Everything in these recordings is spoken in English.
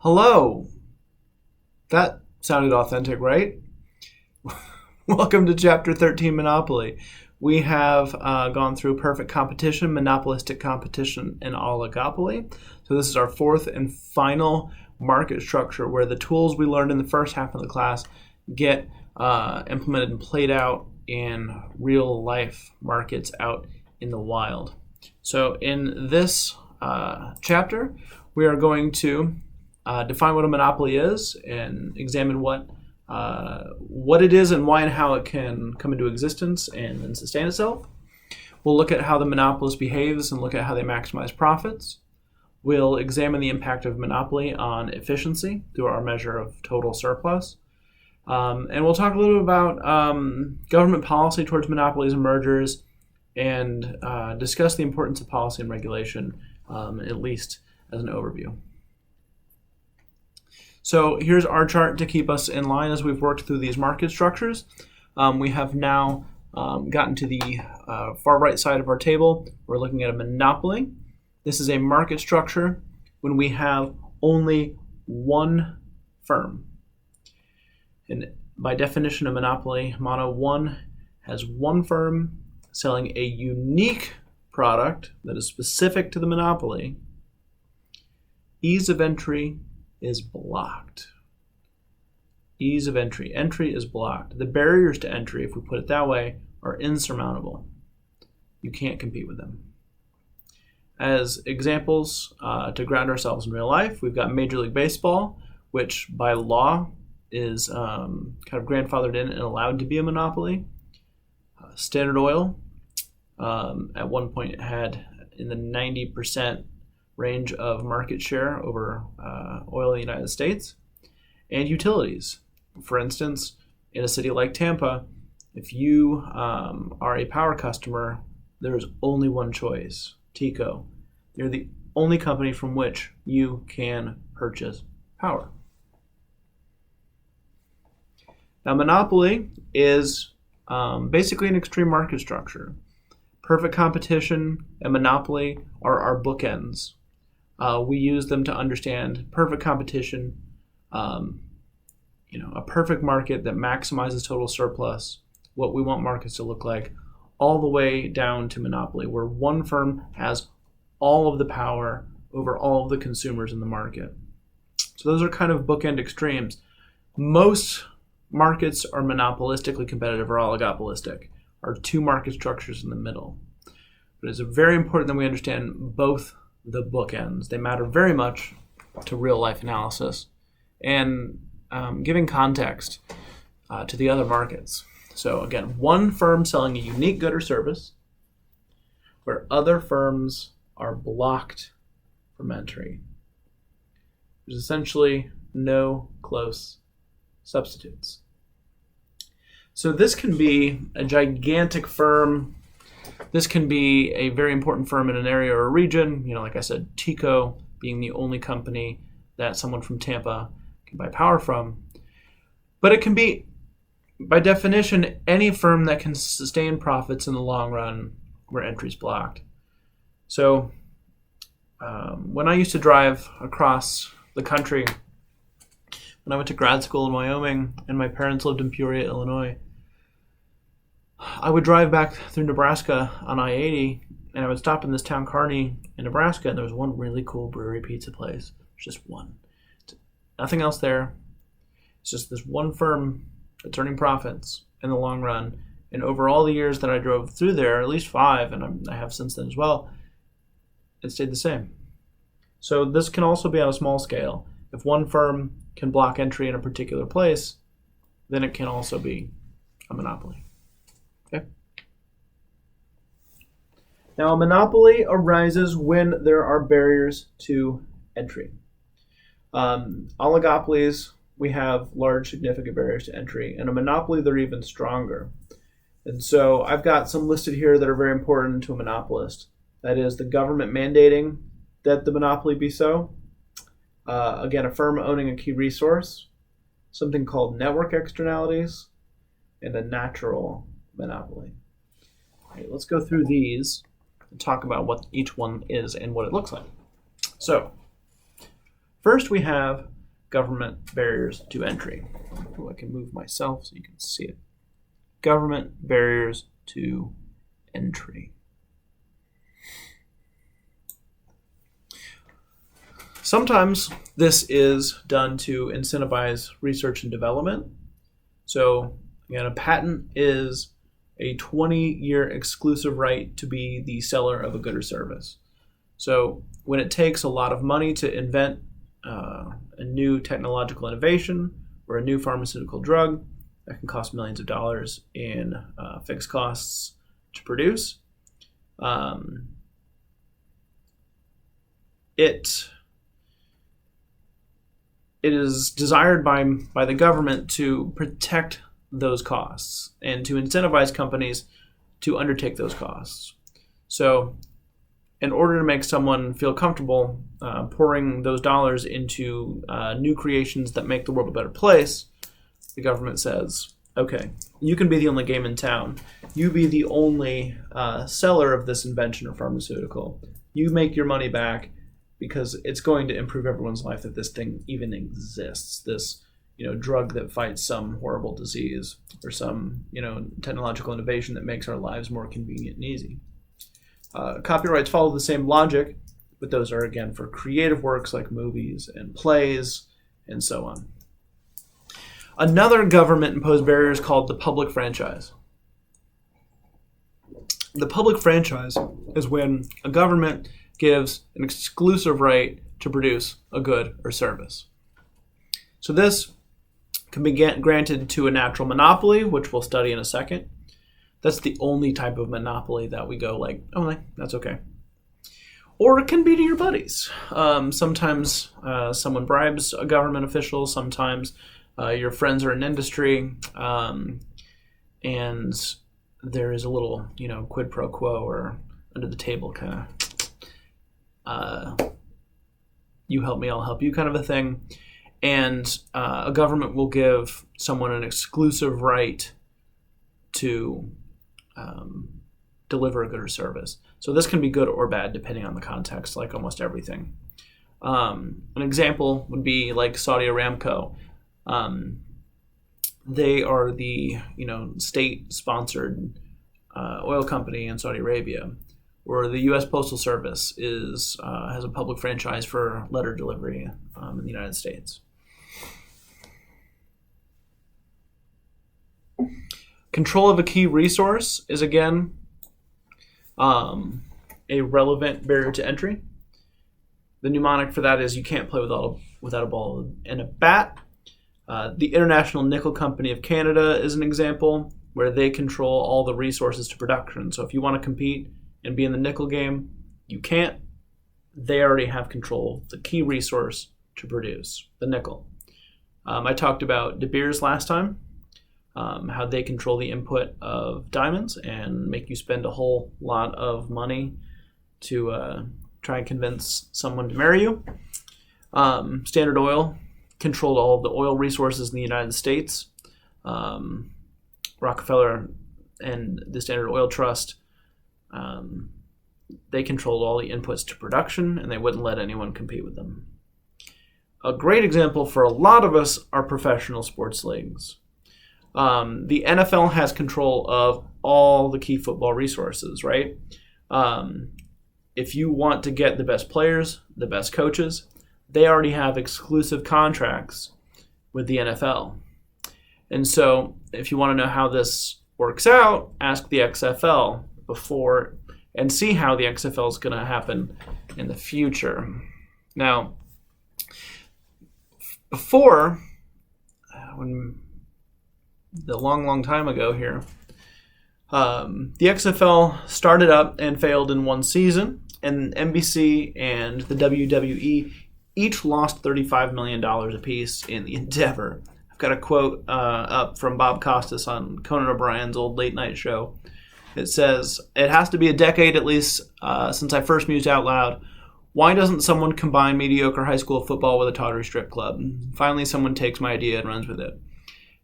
Hello. That sounded authentic, right? Welcome to Chapter 13, Monopoly. We have gone through perfect competition, monopolistic competition, and oligopoly. So this is our fourth and final market structure where the tools we learned in the first half of the class get implemented and played out in real life markets out in the wild. So in this chapter, we are going to define what a monopoly is and examine what it is and why and how it can come into existence and then sustain itself. We'll look at how the monopolist behaves and look at how they maximize profits. We'll examine the impact of monopoly on efficiency through our measure of total surplus. And we'll talk a little bit about government policy towards monopolies and mergers and discuss the importance of policy and regulation, at least as an overview. So here's our chart to keep us in line as we've worked through these market structures. We have now gotten to the far right side of our table. We're looking at a monopoly. This is a market structure when we have only one firm. And by definition, a monopoly, mono one, has one firm selling a unique product that is specific to the monopoly. Ease of entry is blocked. Ease of entry. Entry is blocked. The barriers to entry, if we put it that way, are insurmountable. You can't compete with them. As examples to ground ourselves in real life, we've got Major League Baseball, which by law is kind of grandfathered in and allowed to be a monopoly. Standard Oil, at one point had in the 90% range of market share over oil in the United States. And utilities. For instance, in a city like Tampa, if you are a power customer, there's only one choice, TECO. They're the only company from which you can purchase power. Now, monopoly is basically an extreme market structure. Perfect competition and monopoly are our bookends. We use them to understand perfect competition, a perfect market that maximizes total surplus, what we want markets to look like, all the way down to monopoly, where one firm has all of the power over all of the consumers in the market. So those are kind of bookend extremes. Most markets are monopolistically competitive or oligopolistic, are two market structures in the middle. But it's very important that we understand both the bookends. They matter very much to real life analysis and giving context to the other markets. So again, one firm selling a unique good or service where other firms are blocked from entry. There's essentially no close substitutes. So this can be a gigantic firm. This can be a very important firm in an area or a region. Like I said, TECO being the only company that someone from Tampa can buy power from. But it can be, by definition, any firm that can sustain profits in the long run where entry is blocked. So when I used to drive across the country, when I went to grad school in Wyoming and my parents lived in Peoria, Illinois, I would drive back through Nebraska on I-80 and I would stop in this town, Kearney, in Nebraska, and there was one really cool brewery pizza place. There's just one. Nothing else there. It's just this one firm that's earning profits in the long run. And over all the years that I drove through there, at least 5, and I have since then as well, it stayed the same. So this can also be on a small scale. If one firm can block entry in a particular place, then it can also be a monopoly. Okay. Now, a monopoly arises when there are barriers to entry. Oligopolies, we have large, significant barriers to entry. And a monopoly, they're even stronger. And so I've got some listed here that are very important to a monopolist. That is the government mandating that the monopoly be so. Again, a firm owning a key resource, something called network externalities, and a natural monopoly. All right, let's go through these and talk about what each one is and what it looks like. So, first we have government barriers to entry. Oh, I can move myself so you can see it. Government barriers to entry. Sometimes this is done to incentivize research and development. So again, a patent is a 20-year exclusive right to be the seller of a good or service. So when it takes a lot of money to invent a new technological innovation or a new pharmaceutical drug, that can cost millions of dollars in fixed costs to produce. It is desired by the government to protect those costs and to incentivize companies to undertake those costs. So in order to make someone feel comfortable pouring those dollars into new creations that make the world a better place, the government says, okay, you can be the only game in town. You be the only seller of this invention or pharmaceutical. You make your money back because it's going to improve everyone's life that this thing even exists. This, drug that fights some horrible disease or some, technological innovation that makes our lives more convenient and easy. Copyrights follow the same logic, but those are, again, for creative works like movies and plays and so on. Another government-imposed barrier is called the public franchise. The public franchise is when a government gives an exclusive right to produce a good or service. So this can be granted to a natural monopoly, which we'll study in a second. That's the only type of monopoly that we go like, oh, that's okay. Or it can be to your buddies. Sometimes someone bribes a government official. Sometimes your friends are in industry. And there is a little, quid pro quo or under the table kind of you help me, I'll help you kind of a thing. And a government will give someone an exclusive right to deliver a good or service. So this can be good or bad depending on the context, like almost everything. An example would be like Saudi Aramco. They are the state-sponsored oil company in Saudi Arabia, or the U.S. Postal Service has a public franchise for letter delivery in the United States. Control of a key resource is, again, a relevant barrier to entry. The mnemonic for that is you can't play without a ball and a bat. The International Nickel Company of Canada is an example where they control all the resources to production. So if you want to compete and be in the nickel game, you can't. They already have control of the key resource to produce, the nickel. I talked about De Beers last time. How they control the input of diamonds and make you spend a whole lot of money to try and convince someone to marry you. Standard Oil controlled all of the oil resources in the United States. Rockefeller and the Standard Oil Trust, they controlled all the inputs to production, and they wouldn't let anyone compete with them. A great example for a lot of us are professional sports leagues. The NFL has control of all the key football resources, right? If you want to get the best players, the best coaches, they already have exclusive contracts with the NFL. And so if you want to know how this works out, ask the XFL before and see how the XFL is going to happen in the future. Now, before, when the long time ago here, the XFL started up and failed in one season, and NBC and the WWE each lost $35 million apiece in the endeavor. I've got a quote up from Bob Costas on Conan O'Brien's old late night show. It says, "It has to be a decade at least since I first mused out loud. Why doesn't someone combine mediocre high school football with a tawdry strip club? Finally, someone takes my idea and runs with it."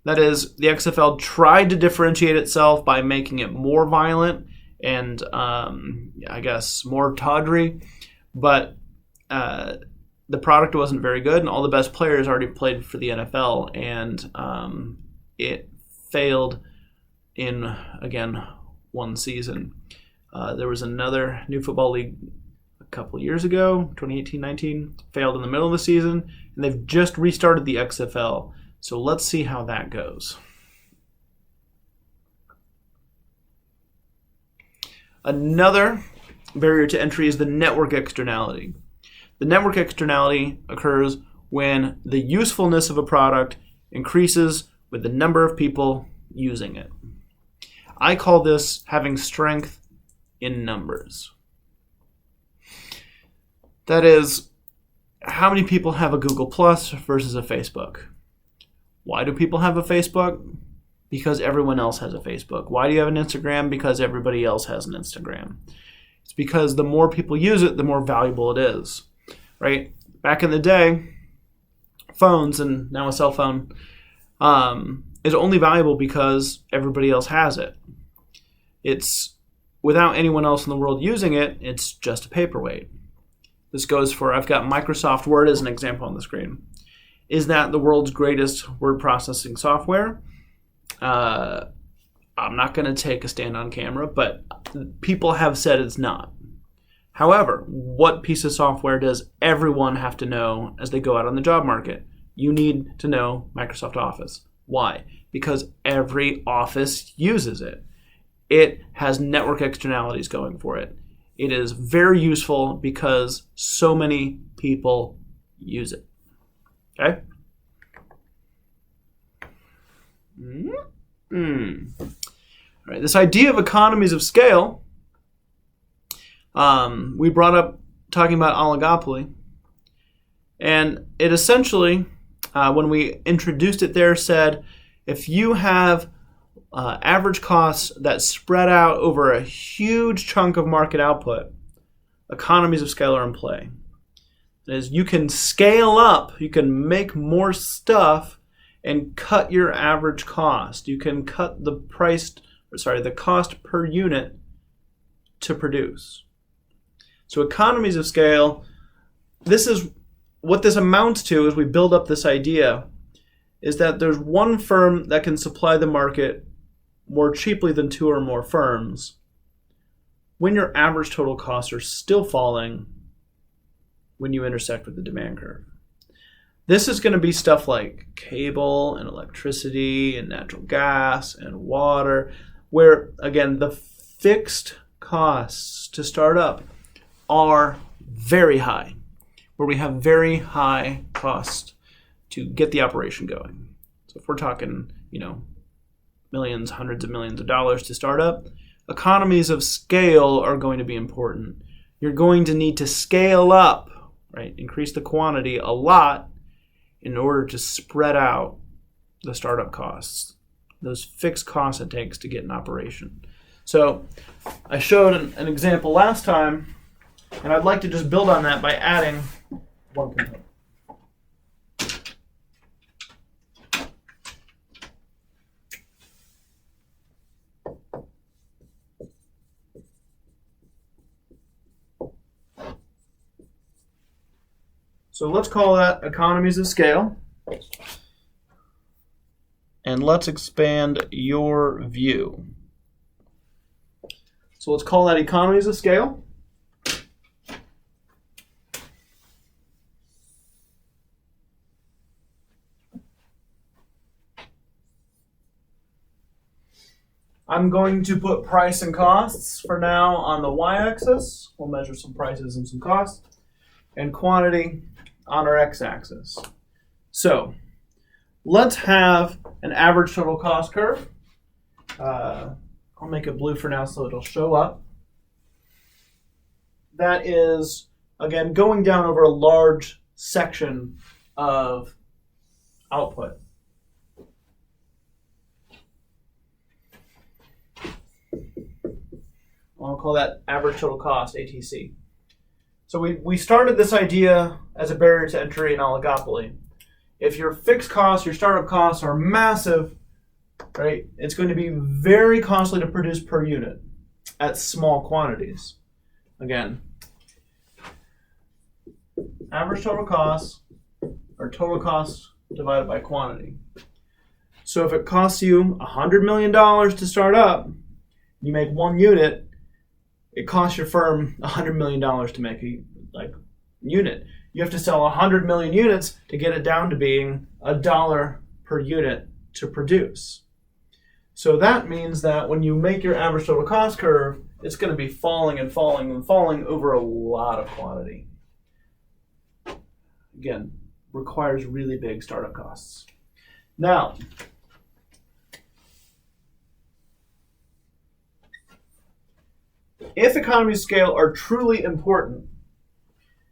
That is, the XFL tried to differentiate itself by making it more violent and, I guess, more tawdry. But the product wasn't very good, and all the best players already played for the NFL, and it failed in, again, one season. There was another new football league a couple years ago, 2018-19, failed in the middle of the season, and they've just restarted the XFL. So let's see how that goes. Another barrier to entry is the network externality. The network externality occurs when the usefulness of a product increases with the number of people using it. I call this having strength in numbers. That is, how many people have a Google Plus versus a Facebook? Why do people have a Facebook? Because everyone else has a Facebook. Why do you have an Instagram? Because everybody else has an Instagram. It's because the more people use it, the more valuable it is, right? Back in the day, phones, and now a cell phone, is only valuable because everybody else has it. It's, without anyone else in the world using it, it's just a paperweight. This goes for, I've got Microsoft Word as an example on the screen. Is that the world's greatest word processing software? I'm not going to take a stand on camera, but people have said it's not. However, what piece of software does everyone have to know as they go out on the job market? You need to know Microsoft Office. Why? Because every office uses it. It has network externalities going for it. It is very useful because so many people use it. Okay? All right, this idea of economies of scale, we brought up talking about oligopoly, and it essentially, when we introduced it there, said if you have average costs that spread out over a huge chunk of market output, economies of scale are in play. That is, you can scale up, you can make more stuff and cut your average cost. You can cut the cost per unit to produce. So economies of scale, this is what this amounts to as we build up this idea, is that there's one firm that can supply the market more cheaply than two or more firms when your average total costs are still falling when you intersect with the demand curve. This is going to be stuff like cable and electricity and natural gas and water, where, again, the fixed costs to start up are very high, where we have very high costs to get the operation going. So if we're talking, millions, hundreds of millions of dollars to start up, economies of scale are going to be important. You're going to need to scale up, right? Increase the quantity a lot in order to spread out the startup costs, those fixed costs it takes to get an operation. So I showed an example last time, and I'd like to just build on that by adding one component. So let's call that economies of scale. And let's expand your view. So let's call that economies of scale. I'm going to put price and costs for now on the y-axis. We'll measure some prices and some costs. And quantity on our x-axis. So let's have an average total cost curve. I'll make it blue for now so it'll show up. That is, again, going down over a large section of output. I'll call that average total cost, ATC. So we started this idea as a barrier to entry in oligopoly. If your fixed costs, your startup costs are massive, right, it's going to be very costly to produce per unit at small quantities. Again, Average total cost, or total cost divided by quantity. So if it costs you $100 million to start up, you make one unit, it costs your firm $100 million to make a unit. You have to sell 100 million units to get it down to being $1 per unit to produce. So that means that when you make your average total cost curve, it's going to be falling and falling and falling over a lot of quantity. Again, requires really big startup costs. Now, if economies of scale are truly important,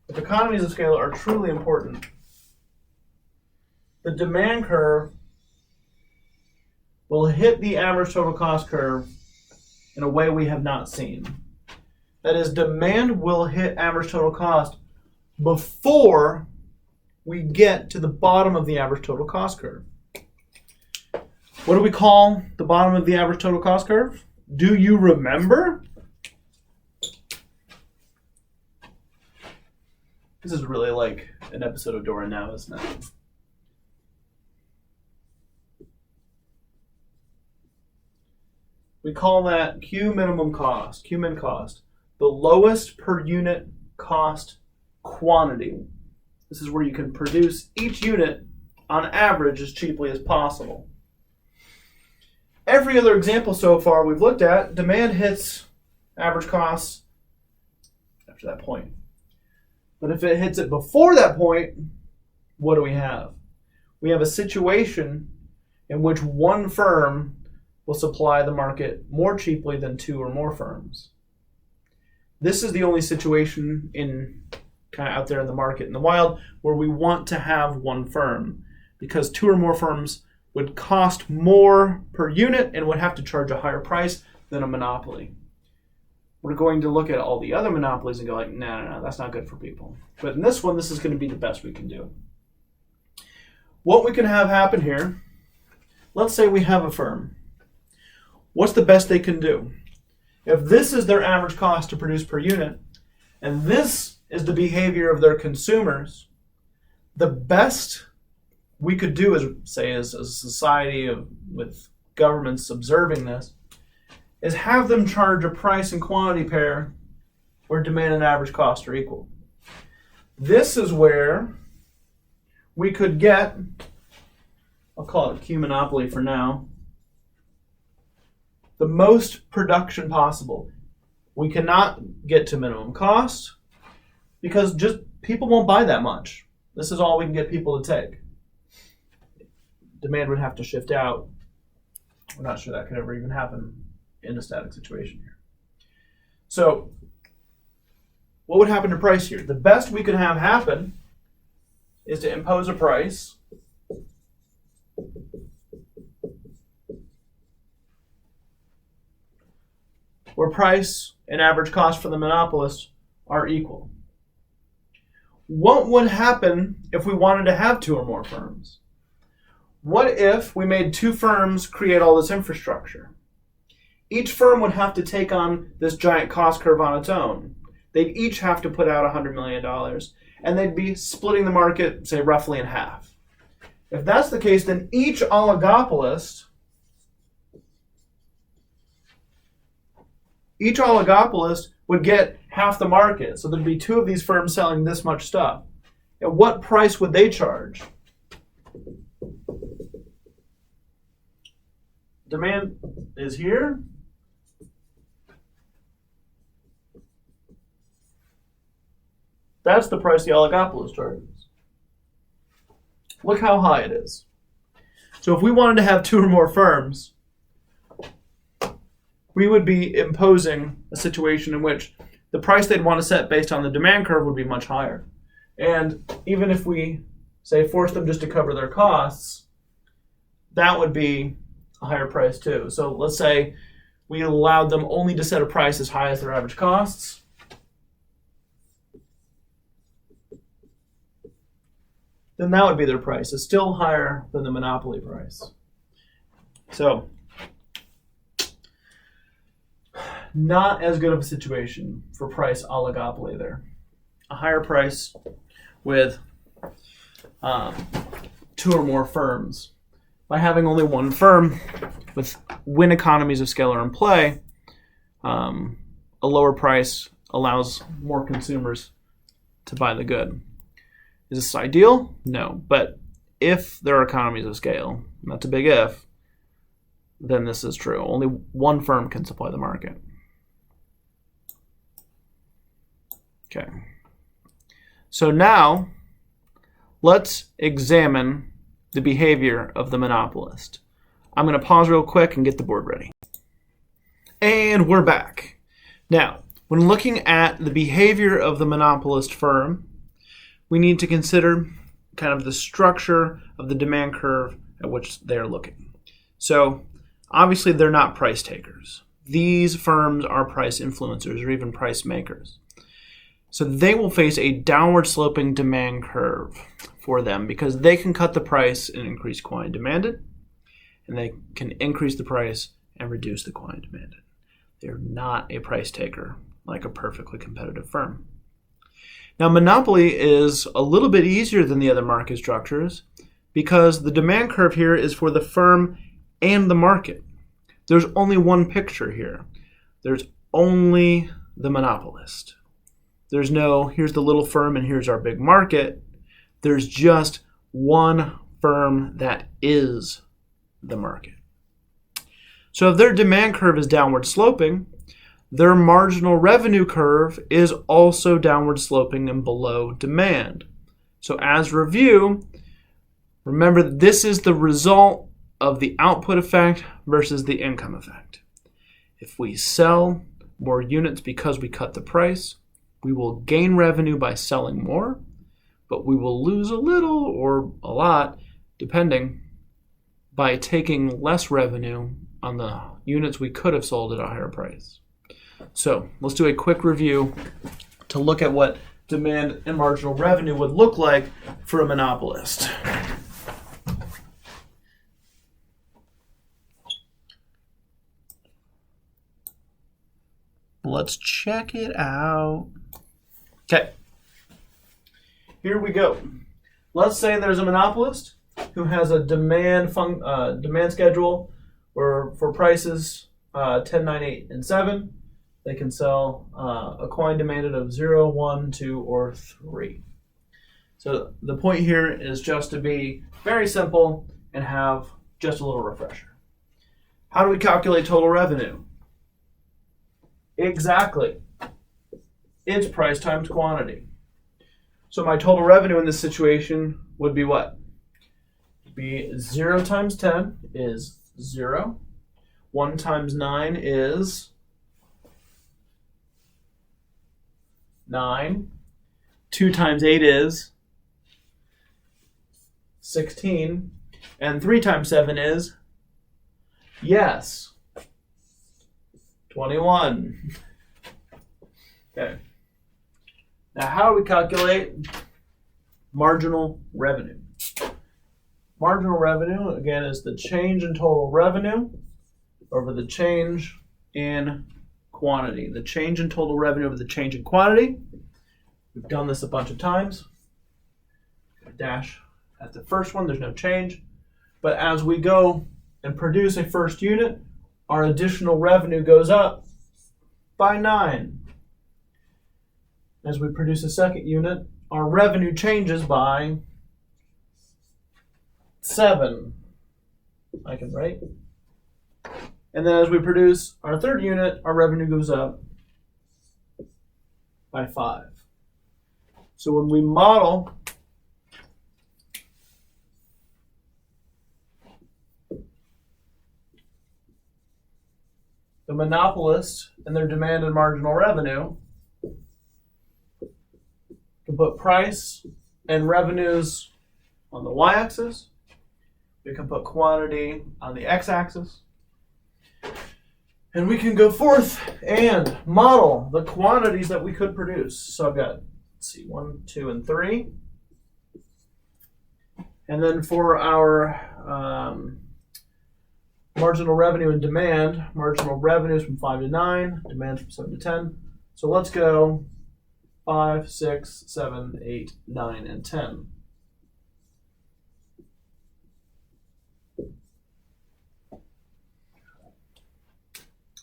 the demand curve will hit the average total cost curve in a way we have not seen. That is, demand will hit average total cost before we get to the bottom of the average total cost curve. What do we call the bottom of the average total cost curve? Do you remember? This is really like an episode of Dora Now, isn't it? We call that Q minimum cost, Q min cost, the lowest per unit cost quantity. This is where you can produce each unit on average as cheaply as possible. Every other example so far we've looked at, demand hits average costs after that point. But if it hits it before that point, what do we have? We have a situation in which one firm will supply the market more cheaply than two or more firms. This is the only situation in kind of out there in the market in the wild where we want to have one firm, because two or more firms would cost more per unit and would have to charge a higher price than a monopoly. We're going to look at all the other monopolies and go like, no, that's not good for people. But in this one, this is going to be the best we can do. What we can have happen here, let's say we have a firm. What's the best they can do? If this is their average cost to produce per unit, and this is the behavior of their consumers, the best we could do as a society with governments observing this, is have them charge a price and quantity pair where demand and average cost are equal. This is where we could get, I'll call it Q monopoly for now, the most production possible. We cannot get to minimum cost because just people won't buy that much. This is all we can get people to take. Demand would have to shift out. We're not sure that could ever even happen in a static situation here. So what would happen to price here? The best we could have happen is to impose a price where price and average cost for the monopolist are equal. What would happen if we wanted to have two or more firms? What if we made two firms create all this infrastructure? Each firm would have to take on this giant cost curve on its own. They'd each have to put out $100 million, and they'd be splitting the market, say, roughly in half. If that's the case, then each oligopolist would get half the market. So there'd be two of these firms selling this much stuff. At what price would they charge? Demand is here. That's the price the oligopolist charges. Look how high it is. So if we wanted to have two or more firms, we would be imposing a situation in which the price they'd want to set based on the demand curve would be much higher. And even if we, say, force them just to cover their costs, that would be a higher price too. So let's say we allowed them only to set a price as high as their average costs. Then that would be their price. It's still higher than the monopoly price. So not as good of a situation for price oligopoly there. A higher price with two or more firms. By having only one firm, when economies of scale are in play, a lower price allows more consumers to buy the good. Is this ideal? No. But if there are economies of scale, and that's a big if, then this is true. Only one firm can supply the market. Okay. So now, let's examine the behavior of the monopolist. I'm going to pause real quick and get the board ready. And we're back. Now, when looking at the behavior of the monopolist firm, we need to consider kind of the structure of the demand curve at which they're looking. So, obviously, they're not price takers. These firms are price influencers or even price makers. So they will face a downward sloping demand curve for them because they can cut the price and increase quantity demanded, and they can increase the price and reduce the quantity demanded. They're not a price taker like a perfectly competitive firm. Now, monopoly is a little bit easier than the other market structures because the demand curve here is for the firm and the market. There's only one picture here. There's only the monopolist. There's no, here's the little firm and here's our big market. There's just one firm that is the market. So if their demand curve is downward sloping, their marginal revenue curve is also downward sloping and below demand. So as review, remember this is the result of the output effect versus the income effect. If we sell more units because we cut the price, we will gain revenue by selling more, but we will lose a little or a lot, depending, by taking less revenue on the units we could have sold at a higher price. So let's do a quick review to look at what demand and marginal revenue would look like for a monopolist. Let's check it out. Okay, here we go. Let's say there's a monopolist who has a demand schedule where for prices 10, 9, 8, and 7, they can sell a quantity demanded of 0, 1, 2, or 3. So the point here is just to be very simple and have just a little refresher. How do we calculate total revenue? Exactly. It's price times quantity. So my total revenue in this situation would be what? It'd be 0 times 10 is 0. 1 times 9 is 9. 2 times 8 is 16. And 3 times 7 is, yes, 21. Okay. Now, how do we calculate marginal revenue? Marginal revenue, again, is the change in total revenue over the change in quantity. The change in total revenue over the change in quantity. We've done this a bunch of times. A dash at the first one, there's no change. But as we go and produce a first unit, our additional revenue goes up by 9. As we produce a second unit, our revenue changes by 7. I can write. And then as we produce our third unit, our revenue goes up by 5. So when we model the monopolists and their demand and marginal revenue, we can put price and revenues on the y-axis. We can put quantity on the x-axis. And we can go forth and model the quantities that we could produce. So I've got, let's see, 1, 2, and 3. And then for our marginal revenue and demand, marginal revenue is from 5 to 9, demand from 7 to 10. So let's go 5, 6, 7, 8, 9, and 10.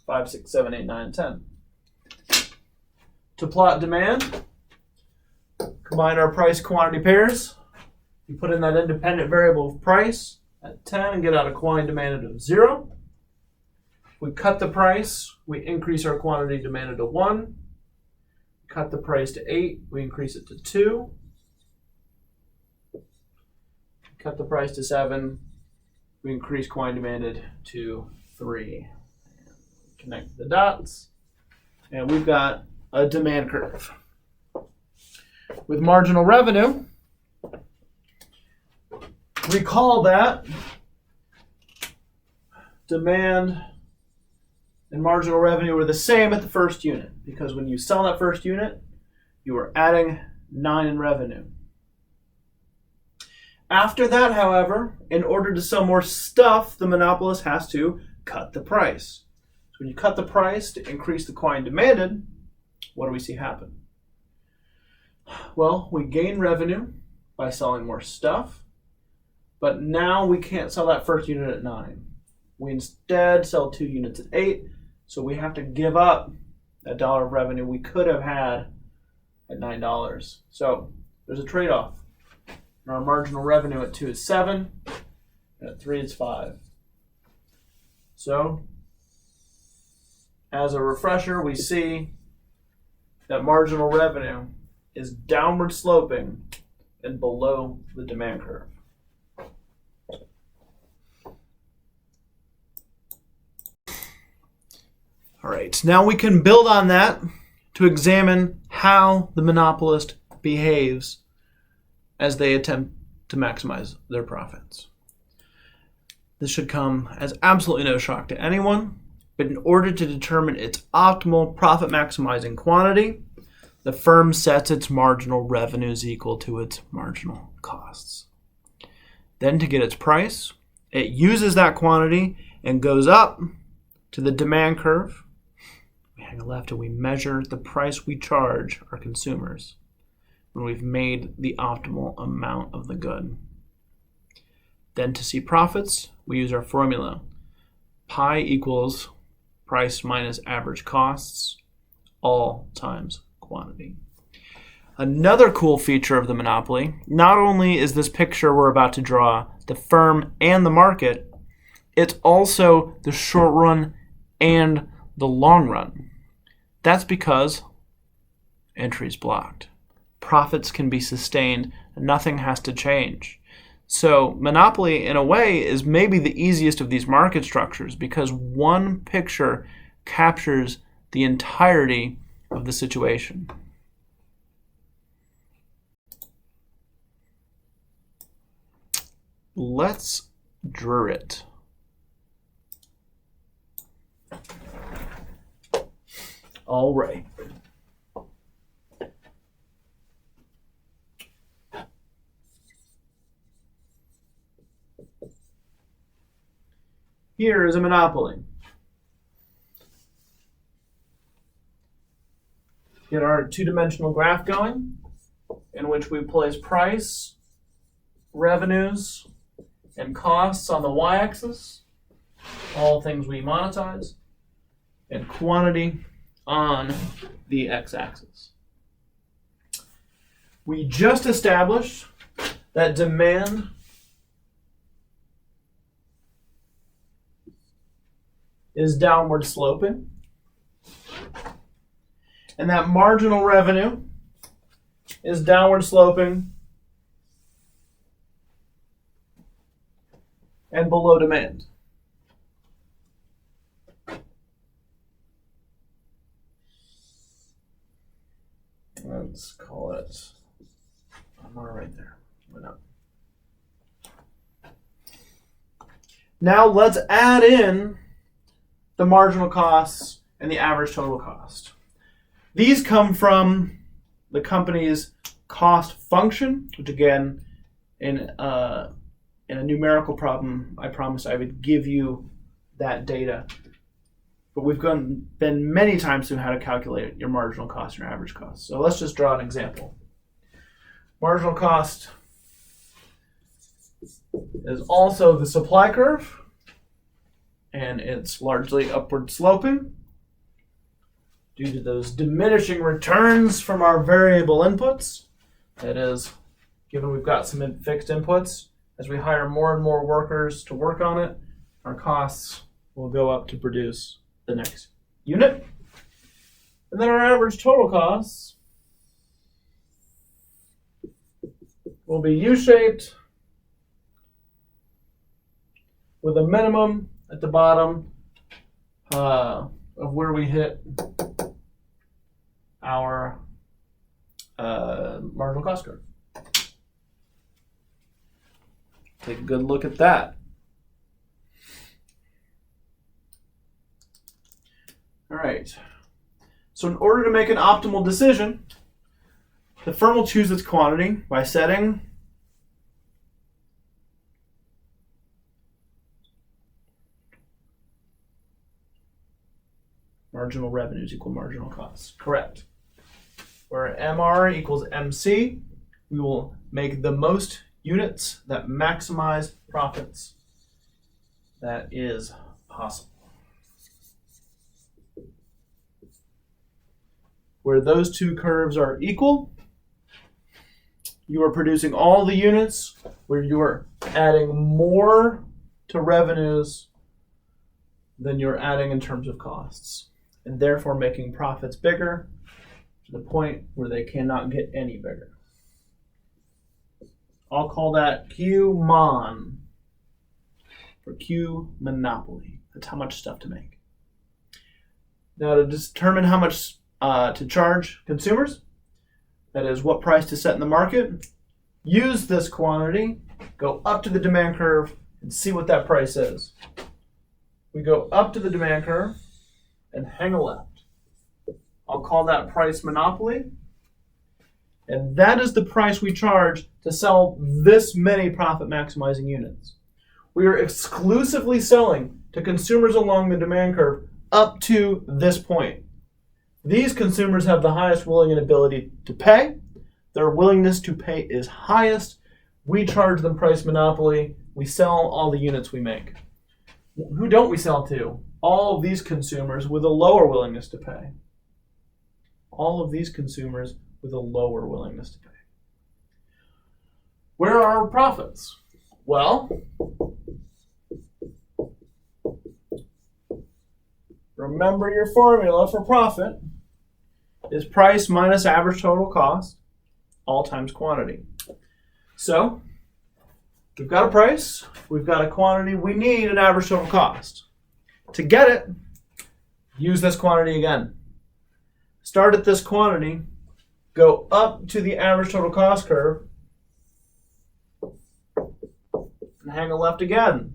Five, 6, 7, 8, 9, and 10. To plot demand, combine our price quantity pairs. You put in that independent variable of price at 10 and get out a quantity demanded of 0. We cut the price, we increase our quantity demanded to 1. Cut the price to 8, we increase it to 2. Cut the price to 7, we increase quantity demanded to 3. Connect the dots, and we've got a demand curve. With marginal revenue, recall that demand and marginal revenue were the same at the first unit, because when you sell that first unit, you are adding 9 in revenue. After that, however, in order to sell more stuff, the monopolist has to cut the price. So when you cut the price to increase the quantity demanded, what do we see happen? Well, we gain revenue by selling more stuff, but now we can't sell that first unit at 9. We instead sell 2 units at 8, so we have to give up that $1 of revenue we could have had at $9. So there's a trade-off. Our marginal revenue at 2 is 7, and at 3 is 5. So as a refresher, we see that marginal revenue is downward sloping and below the demand curve. All right, now we can build on that to examine how the monopolist behaves as they attempt to maximize their profits. This should come as absolutely no shock to anyone, but in order to determine its optimal profit maximizing quantity, the firm sets its marginal revenues equal to its marginal costs. Then to get its price, it uses that quantity and goes up to the demand curve. We hang a left and we measure the price we charge our consumers when we've made the optimal amount of the good. Then to see profits, we use our formula. Pi equals price minus average costs, all times quantity. Another cool feature of the monopoly, not only is this picture we're about to draw the firm and the market, it's also the short run and the long run. That's because entry is blocked. Profits can be sustained, and nothing has to change. So monopoly, in a way, is maybe the easiest of these market structures because one picture captures the entirety of the situation. Let's draw it. All right. Here is a monopoly. Get our two-dimensional graph going, in which we place price, revenues, and costs on the y-axis, all things we monetize, and quantity on the x-axis. We just established that demand is downward sloping, and that marginal revenue is downward sloping and below demand. Let's call it, I'm right there. Why not? Now let's add in the marginal costs and the average total cost. These come from the company's cost function, which again, in a numerical problem, I promised I would give you that data. but we've been many times through how to calculate your marginal cost and your average cost. So let's just draw an example. Marginal cost is also the supply curve, and it's largely upward sloping due to those diminishing returns from our variable inputs. That is, given we've got some fixed inputs, as we hire more and more workers to work on it, our costs will go up to produce the next unit. And then our average total costs will be U-shaped with a minimum at the bottom of where we hit our marginal cost curve. Take a good look at that. All right. So in order to make an optimal decision, the firm will choose its quantity by setting marginal revenues equal marginal costs. Correct. Where MR equals MC, we will make the most units that maximize profits that is possible. Where those two curves are equal, you are producing all the units where you are adding more to revenues than you're adding in terms of costs, and therefore making profits bigger to the point where they cannot get any bigger. I'll call that Q mon, for Q monopoly. That's how much stuff to make. Now, to determine how much to charge consumers, that is what price to set in the market, use this quantity, go up to the demand curve, and see what that price is. We go up to the demand curve and hang a left. I'll call that price monopoly. And that is the price we charge to sell this many profit maximizing units. We are exclusively selling to consumers along the demand curve up to this point. These consumers have the highest willing and ability to pay. Their willingness to pay is highest. We charge them price monopoly. We sell all the units we make. Who don't we sell to? All of these consumers with a lower willingness to pay. All of these consumers with a lower willingness to pay. Where are our profits? Well, remember your formula for profit is price minus average total cost, all times quantity. So, we've got a price, we've got a quantity, we need an average total cost. To get it, use this quantity again. Start at this quantity, go up to the average total cost curve, and hang a left again.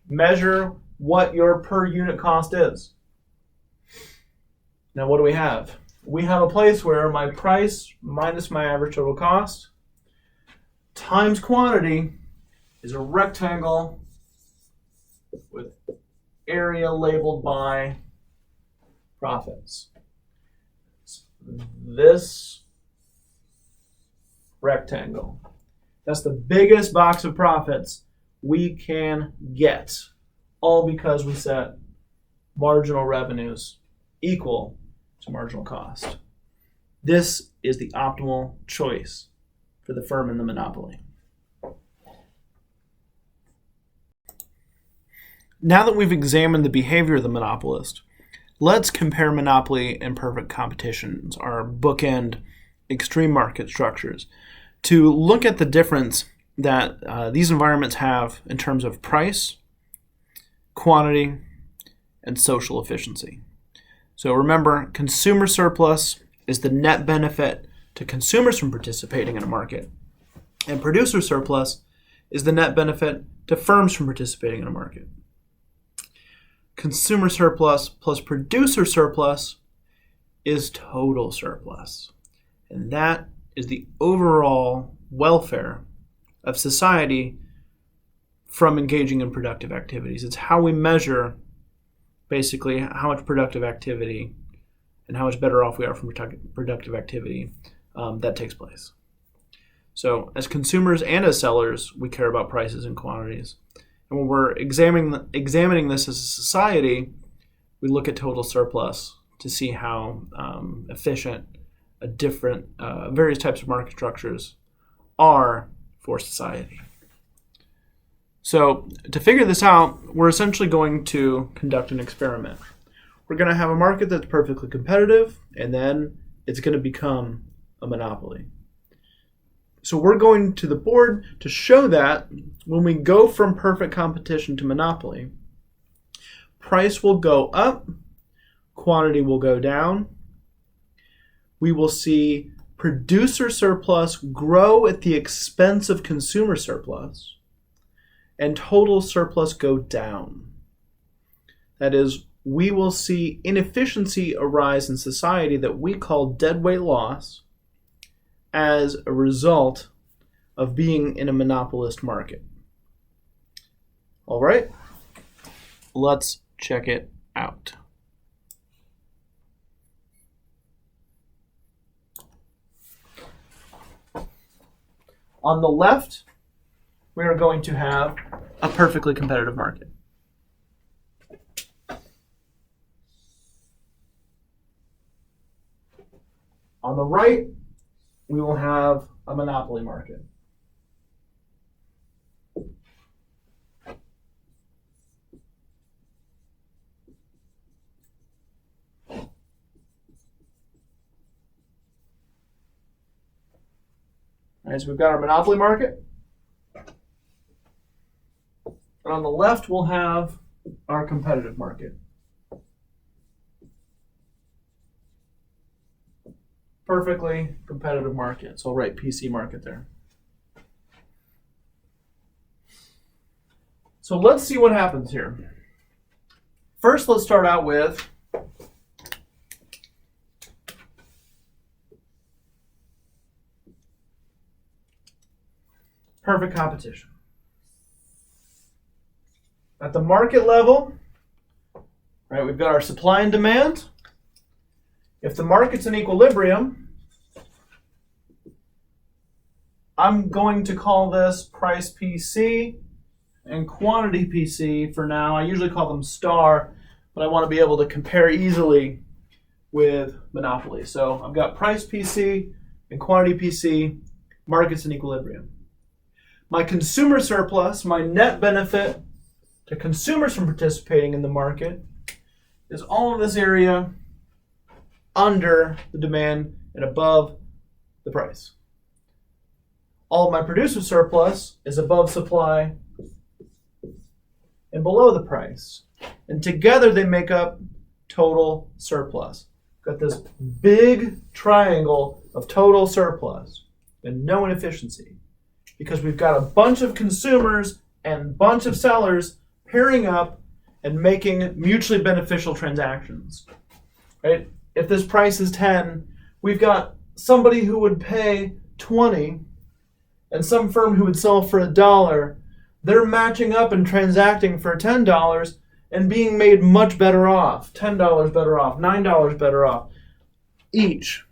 Measure what your per unit cost is. Now what do we have? We have a place where my price minus my average total cost times quantity is a rectangle with area labeled by profits. This rectangle. That's the biggest box of profits we can get, all because we set marginal revenues equal to marginal cost. This is the optimal choice for the firm in the monopoly. Now that we've examined the behavior of the monopolist, let's compare monopoly and perfect competitions, our bookend extreme market structures, to look at the difference that these environments have in terms of price, quantity, and social efficiency. So remember, consumer surplus is the net benefit to consumers from participating in a market, and producer surplus is the net benefit to firms from participating in a market. Consumer surplus plus producer surplus is total surplus, and that is the overall welfare of society from engaging in productive activities. It's how we measure basically how much productive activity and how much better off we are from productive activity that takes place. So as consumers and as sellers, we care about prices and quantities. And when we're examining this as a society, we look at total surplus to see how efficient different various types of market structures are for society. So to figure this out, we're essentially going to conduct an experiment. We're going to have a market that's perfectly competitive, and then it's going to become a monopoly. So we're going to the board to show that when we go from perfect competition to monopoly, price will go up, quantity will go down. We will see producer surplus grow at the expense of consumer surplus, and total surplus go down. That is, we will see inefficiency arise in society that we call deadweight loss as a result of being in a monopolist market. All right, let's check it out. On the left, we are going to have a perfectly competitive market. On the right, we will have a monopoly market. All right, so we've got our monopoly market. And on the left, we'll have our competitive market. Perfectly competitive market. So I'll write PC market there. So let's see what happens here. First, let's start out with perfect competition. At the market level, right, we've got our supply and demand. If the market's in equilibrium, I'm going to call this price PC and quantity PC for now. I usually call them star, but I want to be able to compare easily with monopoly. So I've got price PC and quantity PC, markets in equilibrium. My consumer surplus, my net benefit to consumers from participating in the market, is all of this area under the demand and above the price. All of my producer surplus is above supply and below the price. And together they make up total surplus. Got this big triangle of total surplus and no inefficiency, because we've got a bunch of consumers and a bunch of sellers pairing up and making mutually beneficial transactions. Right? If this price is 10, we've got somebody who would pay 20 and some firm who would sell for $1. They're matching up and transacting for $10 and being made much better off, $10 better off, $9 better off each,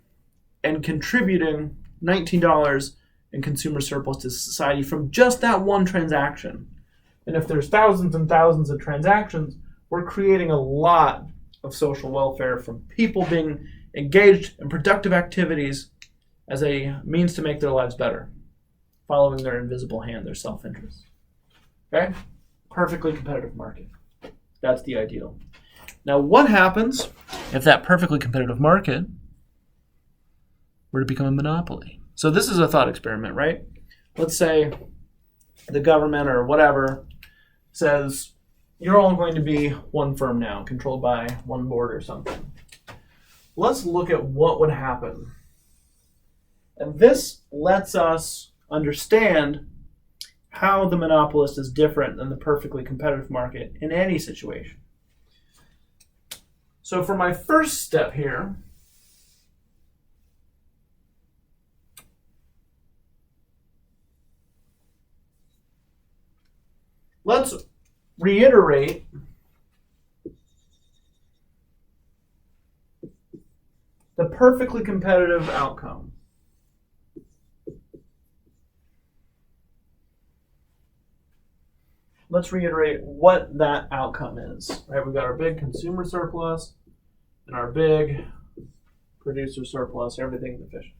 and contributing $19 in consumer surplus to society from just that one transaction. And if there's thousands and thousands of transactions, we're creating a lot of social welfare from people being engaged in productive activities as a means to make their lives better, following their invisible hand, their self-interest. Okay? Perfectly competitive market. That's the ideal. Now, what happens if that perfectly competitive market were to become a monopoly? So this is a thought experiment, right? Let's say the government or whatever says, you're all going to be one firm now, controlled by one board or something. Let's look at what would happen. And this lets us understand how the monopolist is different than the perfectly competitive market in any situation. So for my first step here, let's reiterate the perfectly competitive outcome. Let's reiterate what that outcome is. Right, we've got our big consumer surplus and our big producer surplus, everything's efficient.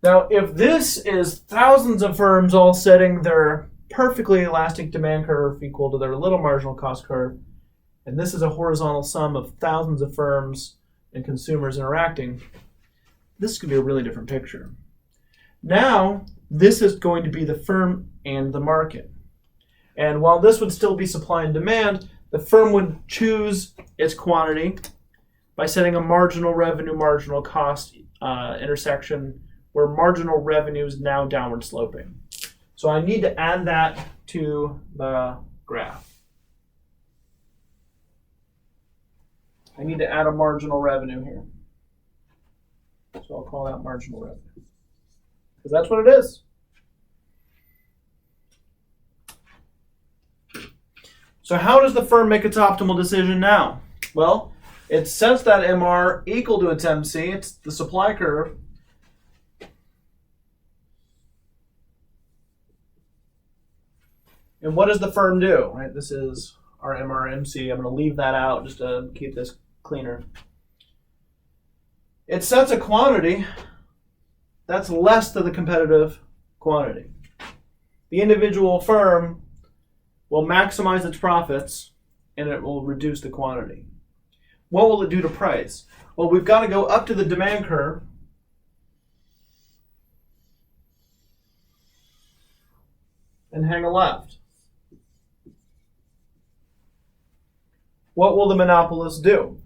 Now, if this is thousands of firms all setting their perfectly elastic demand curve equal to their little marginal cost curve, and this is a horizontal sum of thousands of firms and consumers interacting, this could be a really different picture. Now, this is going to be the firm and the market. And while this would still be supply and demand, the firm would choose its quantity by setting a marginal revenue, marginal cost intersection where marginal revenue is now downward sloping. So I need to add that to the graph. I need to add a marginal revenue here. So I'll call that marginal revenue, because that's what it is. So how does the firm make its optimal decision now? Well, it sets that MR equal to its MC. It's the supply curve. And what does the firm do? Right, this is our MRMC. I'm going to leave that out just to keep this cleaner. It sets a quantity that's less than the competitive quantity. The individual firm will maximize its profits and it will reduce the quantity. What will it do to price? Well, we've got to go up to the demand curve and hang a left. What will the monopolist do?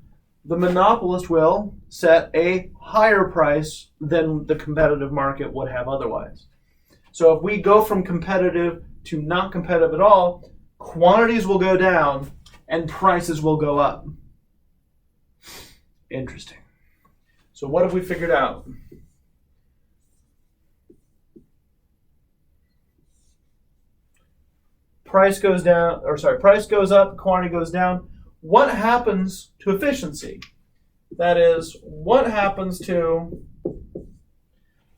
The monopolist will set a higher price than the competitive market would have otherwise. So if we go from competitive to not competitive at all, quantities will go down and prices will go up. Interesting. So what have we figured out? Price goes up, quantity goes down. What happens to efficiency? That is, what happens to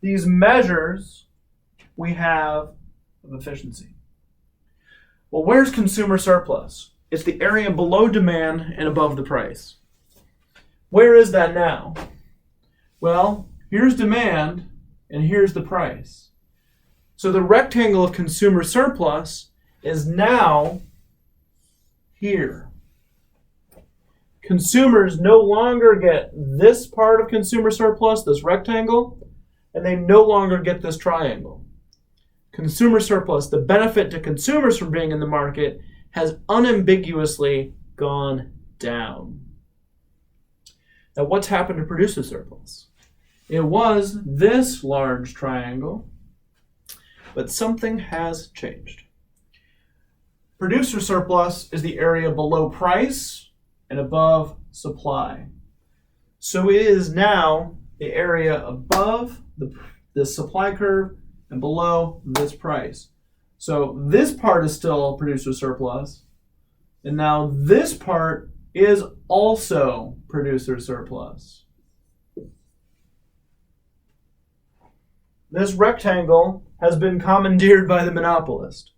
these measures we have of efficiency? Well, where's consumer surplus? It's the area below demand and above the price. Where is that now? Well, here's demand and here's the price. So the rectangle of consumer surplus is now here. Consumers no longer get this part of consumer surplus, this rectangle, and they no longer get this triangle. Consumer surplus, the benefit to consumers from being in the market, has unambiguously gone down. Now, what's happened to producer surplus? It was this large triangle, but something has changed. Producer surplus is the area below price and above supply. So it is now the area above the supply curve and below this price. So this part is still producer surplus, and now this part is also producer surplus. This rectangle has been commandeered by the monopolist.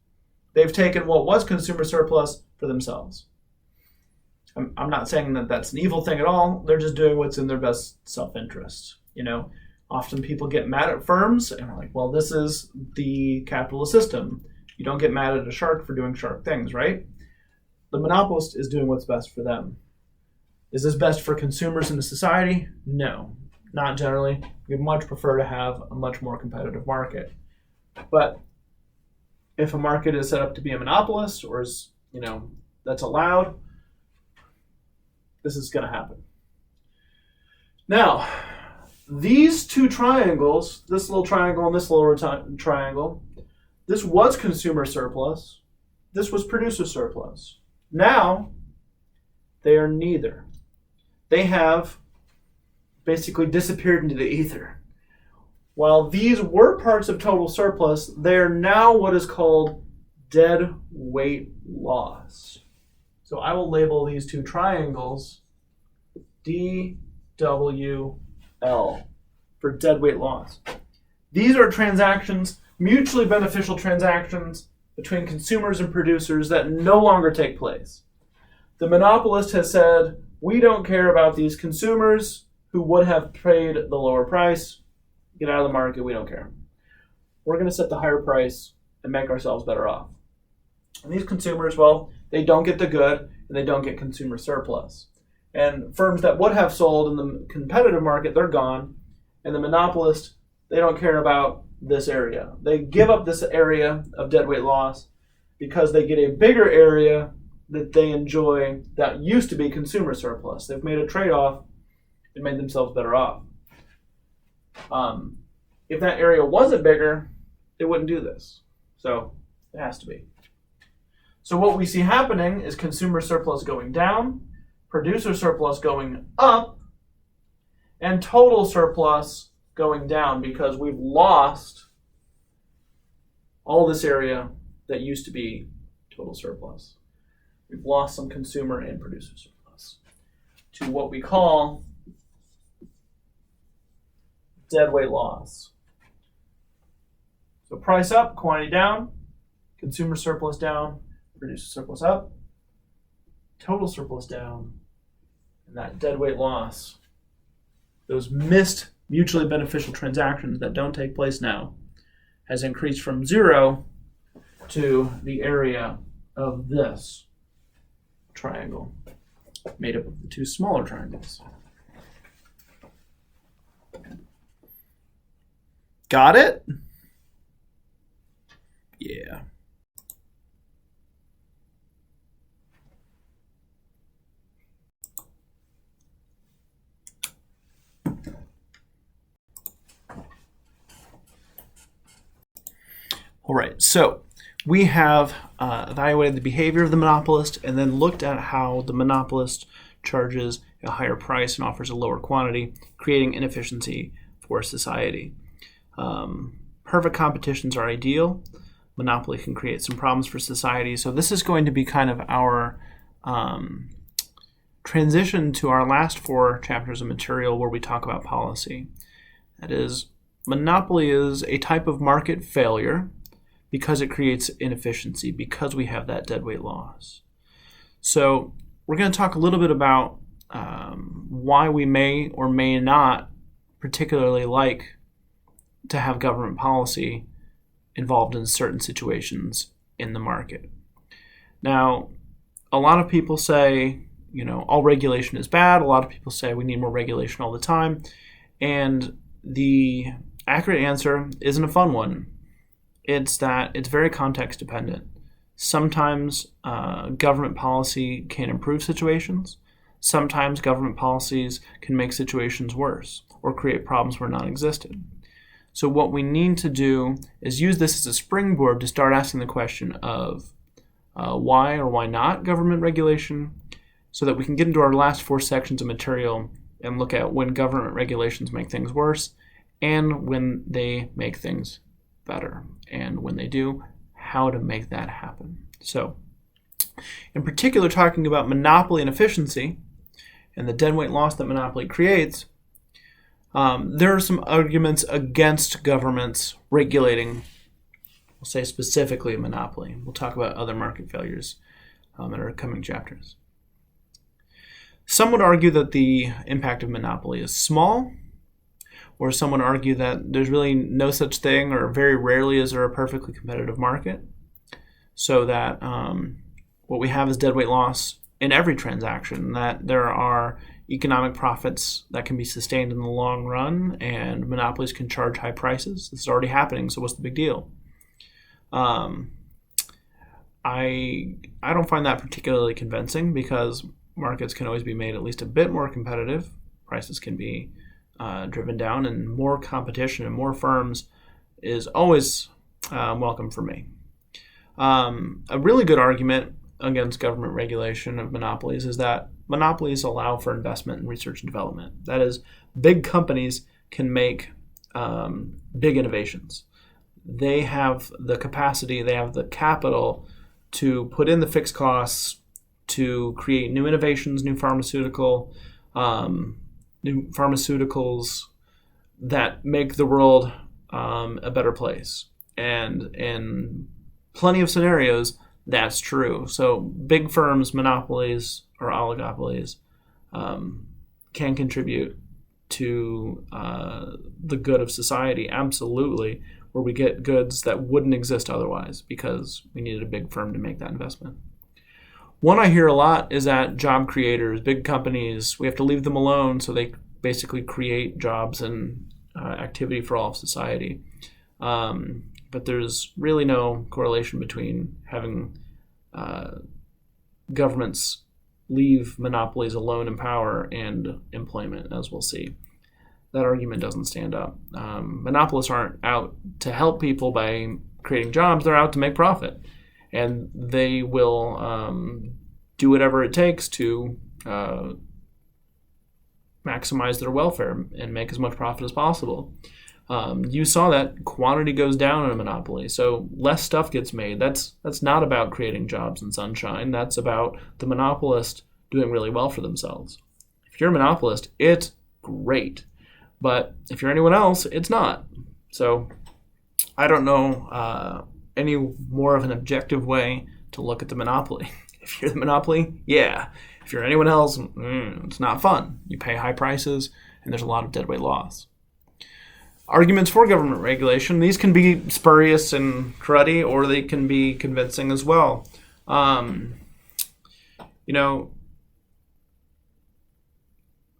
They've taken what was consumer surplus for themselves. I'm not saying that that's an evil thing at all. They're just doing what's in their best self-interest. You know, often people get mad at firms and are like, well, this is the capitalist system. You don't get mad at a shark for doing shark things, right? The monopolist is doing what's best for them. Is this best for consumers in the society? No, not generally. We'd much prefer to have a much more competitive market. But if a market is set up to be a monopolist or is, that's allowed, this is going to happen. Now, these two triangles, this little triangle and this little triangle, this was consumer surplus. This was producer surplus. Now, they are neither. They have basically disappeared into the ether. While these were parts of total surplus, they are now what is called dead weight loss. So I will label these two triangles D WL for deadweight loss. These are transactions, mutually beneficial transactions between consumers and producers that no longer take place. The monopolist has said, we don't care about these consumers who would have paid the lower price. Get out of the market, we don't care. We're going to set the higher price and make ourselves better off. And these consumers, well, they don't get the good and they don't get consumer surplus. And firms that would have sold in the competitive market, they're gone. And the monopolist, they don't care about this area. They give up this area of deadweight loss because they get a bigger area that they enjoy that used to be consumer surplus. They've made a trade-off and made themselves better off. If that area wasn't bigger, they wouldn't do this. So it has to be. So what we see happening is consumer surplus going down, producer surplus going up, and total surplus going down because we've lost all this area that used to be total surplus. We've lost some consumer and producer surplus to what we call deadweight loss. So price up, quantity down, consumer surplus down, producer surplus up, total surplus down, and that deadweight loss, those missed mutually beneficial transactions that don't take place now, has increased from 0 to the area of this triangle, made up of the two smaller triangles. Got it? Yeah. All right, so we have evaluated the behavior of the monopolist and then looked at how the monopolist charges a higher price and offers a lower quantity, creating inefficiency for society. Perfect competitions are ideal. Monopoly can create some problems for society. So this is going to be kind of our transition to our last 4 chapters of material where we talk about policy. That is, monopoly is a type of market failure because it creates inefficiency, because we have that deadweight loss. So we're going to talk a little bit about why we may or may not particularly like to have government policy involved in certain situations in the market. Now, a lot of people say, all regulation is bad. A lot of people say we need more regulation all the time. And the accurate answer isn't a fun one. It's that it's very context dependent. Sometimes government policy can improve situations. Sometimes government policies can make situations worse or create problems where none existed. So what we need to do is use this as a springboard to start asking the question of why or why not government regulation, so that we can get into our last 4 sections of material and look at when government regulations make things worse and when they make things better. And when they do, how to make that happen. So, in particular, talking about monopoly and efficiency and the deadweight loss that monopoly creates, there are some arguments against governments regulating, we'll say specifically monopoly. We'll talk about other market failures in our coming chapters. Some would argue that the impact of monopoly is small, or some would argue that there's really no such thing, or very rarely is there a perfectly competitive market, so that what we have is deadweight loss in every transaction, that there are economic profits that can be sustained in the long run, and monopolies can charge high prices. This is already happening, so what's the big deal? I don't find that particularly convincing, because markets can always be made at least a bit more competitive. Prices can be driven down, and more competition and more firms is always welcome for me. A really good argument against government regulation of monopolies is that monopolies allow for investment in research and development. That is, big companies can make big innovations. They have the capacity, they have the capital to put in the fixed costs to create new innovations, new pharmaceutical, new pharmaceuticals that make the world a better place. And in plenty of scenarios, that's true. So big firms, monopolies or oligopolies, can contribute to the good of society, absolutely, where we get goods that wouldn't exist otherwise because we needed a big firm to make that investment. One I hear a lot is that job creators, big companies, we have to leave them alone so they basically create jobs and activity for all of society. But there's really no correlation between having governments leave monopolies alone in power and employment, as we'll see. That argument doesn't stand up. Monopolists aren't out to help people by creating jobs. They're out to make profit. And they will do whatever it takes to maximize their welfare and make as much profit as possible. You saw that quantity goes down in a monopoly, so less stuff gets made. That's not about creating jobs and sunshine. That's about the monopolist doing really well for themselves. If you're a monopolist, it's great. But if you're anyone else, it's not. So I don't know any more of an objective way to look at the monopoly. If you're the monopoly, yeah. If you're anyone else, it's not fun. You pay high prices, and there's a lot of deadweight loss. Arguments for government regulation, these can be spurious and cruddy, or they can be convincing as well.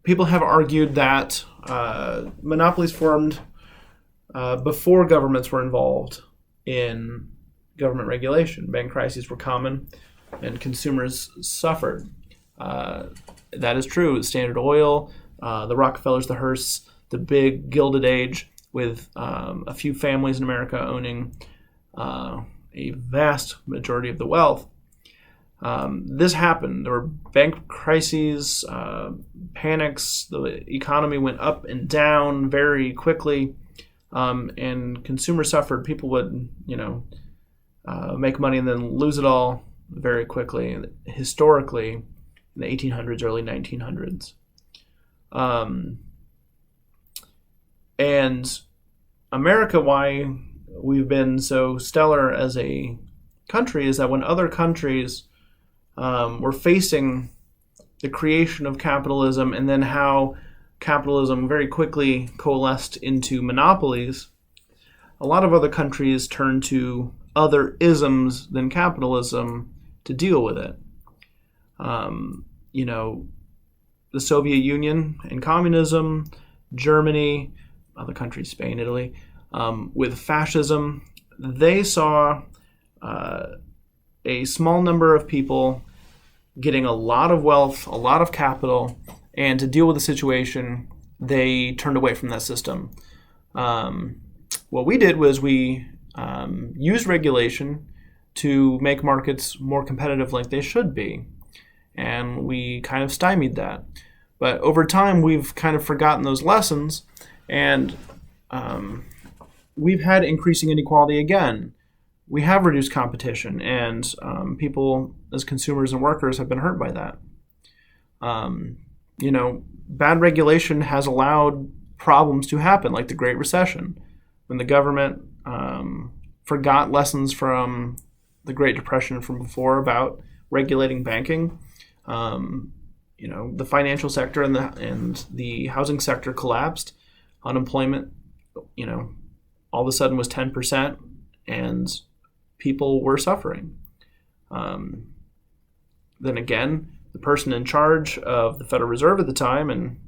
People have argued that monopolies formed before governments were involved in government regulation. Bank crises were common, and consumers suffered. That is true. Standard Oil, the Rockefellers, the Hearsts, the big Gilded Age, with a few families in America owning a vast majority of the wealth. This happened. There were bank crises, panics. The economy went up and down very quickly, and consumers suffered. People would, make money and then lose it all very quickly. Historically, in the 1800s, early 1900s. And America, why we've been so stellar as a country is that when other countries were facing the creation of capitalism and then how capitalism very quickly coalesced into monopolies, a lot of other countries turned to other isms than capitalism to deal with it. The Soviet Union and communism, Germany, other countries, Spain, Italy, with fascism, they saw a small number of people getting a lot of wealth, a lot of capital, and to deal with the situation, they turned away from that system. What we did was we used regulation to make markets more competitive like they should be, and we kind of stymied that. But over time, we've kind of forgotten those lessons, and we've had increasing inequality again. We have reduced competition, and people as consumers and workers have been hurt by that. Bad regulation has allowed problems to happen, like the Great Recession, when the government forgot lessons from the Great Depression from before about regulating banking. The financial sector and the housing sector collapsed. Unemployment, all of a sudden was 10%, and people were suffering. Then again, the person in charge of the Federal Reserve at the time, and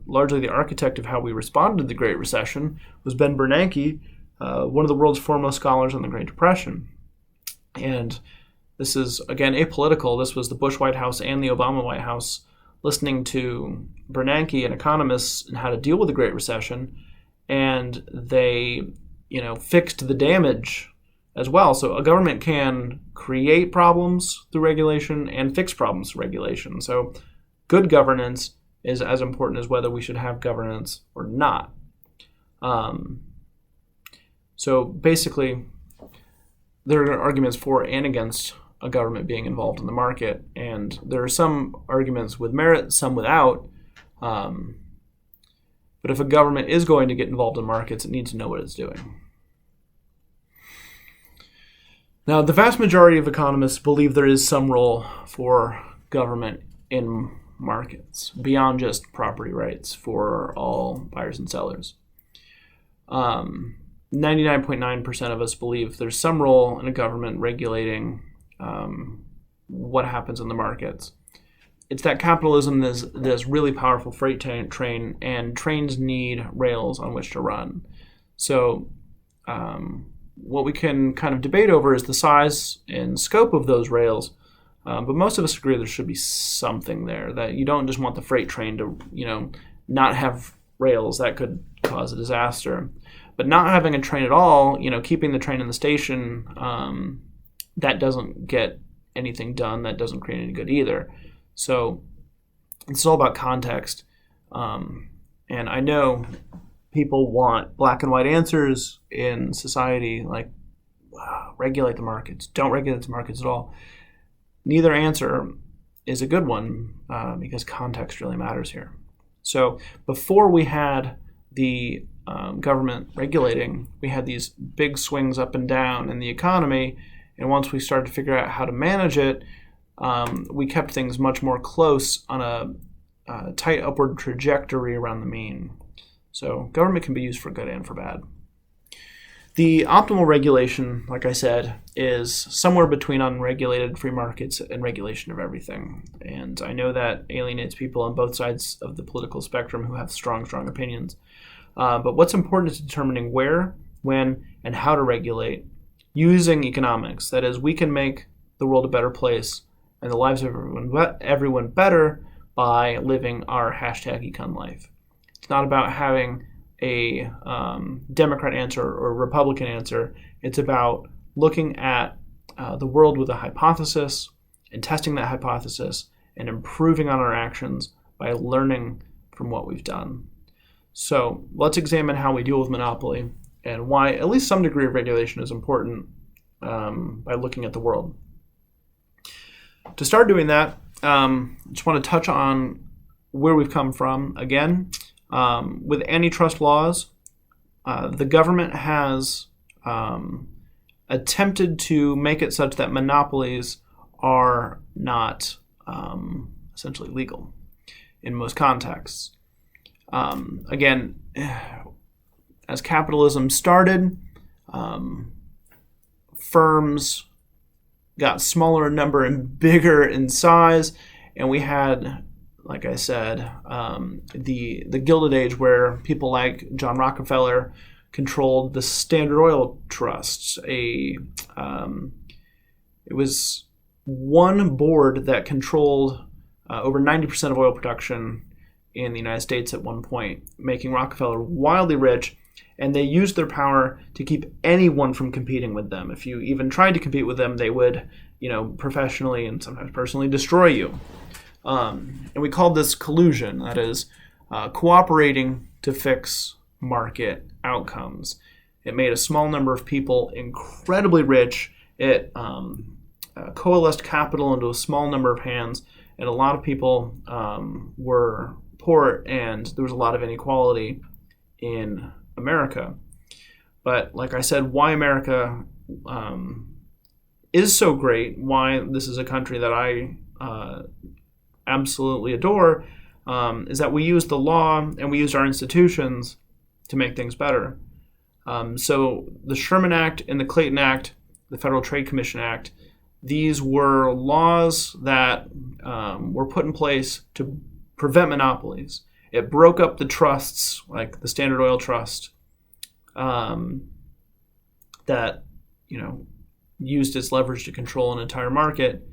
largely the architect of how we responded to the Great Recession, was Ben Bernanke, one of the world's foremost scholars on the Great Depression. And this is, again, apolitical. This was the Bush White House and the Obama White House listening to Bernanke and economists and how to deal with the Great Recession, and they, fixed the damage as well. So a government can create problems through regulation and fix problems through regulation. So good governance is as important as whether we should have governance or not. So basically, there are arguments for and against a government being involved in the market, and there are some arguments with merit, some without. But if a government is going to get involved in markets, it needs to know what it's doing. Now, the vast majority of economists believe there is some role for government in markets beyond just property rights for all buyers and sellers. 99.9% of us believe there's some role in a government regulating what happens in the markets. It's that capitalism is this really powerful freight train, and trains need rails on which to run. So what we can kind of debate over is the size and scope of those rails, but most of us agree there should be something there, that you don't just want the freight train to, not have rails. That could cause a disaster. But not having a train at all, keeping the train in the station, that doesn't get anything done. That doesn't create any good either. So it's all about context. And I know people want black and white answers in society, like regulate the markets, don't regulate the markets at all. Neither answer is a good one because context really matters here. So before we had the government regulating, we had these big swings up and down in the economy. And once we started to figure out how to manage it, we kept things much more close on a tight upward trajectory around the mean. So government can be used for good and for bad. The optimal regulation, like I said, is somewhere between unregulated free markets and regulation of everything. And I know that alienates people on both sides of the political spectrum who have strong opinions. But what's important is determining where, when, and how to regulate using economics. That is, we can make the world a better place and the lives of everyone better by living our #econ life. It's not about having a Democrat answer or a Republican answer. It's about looking at the world with a hypothesis and testing that hypothesis and improving on our actions by learning from what we've done. So let's examine how we deal with monopoly and why at least some degree of regulation is important by looking at the world. To start doing that, I just want to touch on where we've come from. Again, with antitrust laws, the government has attempted to make it such that monopolies are not essentially legal in most contexts. Again, as capitalism started, firms got smaller in number and bigger in size, and we had, like I said, the Gilded Age, where people like John Rockefeller controlled the Standard Oil trusts. It was one board that controlled over 90% of oil production in the United States at one point, making Rockefeller wildly rich, and they used their power to keep anyone from competing with them. If you even tried to compete with them, they would, professionally and sometimes personally destroy you. And we called this collusion, that is, cooperating to fix market outcomes. It made a small number of people incredibly rich. It coalesced capital into a small number of hands, and a lot of people were poor, and there was a lot of inequality in America. But like I said, why America is so great, why this is a country that I absolutely adore, is that we use the law and we use our institutions to make things better. So the Sherman Act and the Clayton Act, the Federal Trade Commission Act, these were laws that were put in place to prevent monopolies. It broke up the trusts, like the Standard Oil Trust, that used its leverage to control an entire market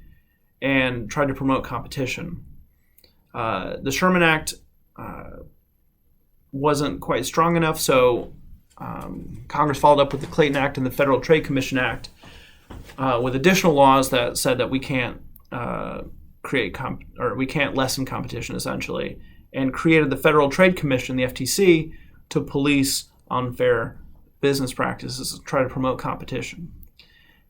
and tried to promote competition. The Sherman Act wasn't quite strong enough, so Congress followed up with the Clayton Act and the Federal Trade Commission Act with additional laws that said that we can't we can't lessen competition, essentially, and created the Federal Trade Commission, the FTC, to police unfair business practices and try to promote competition.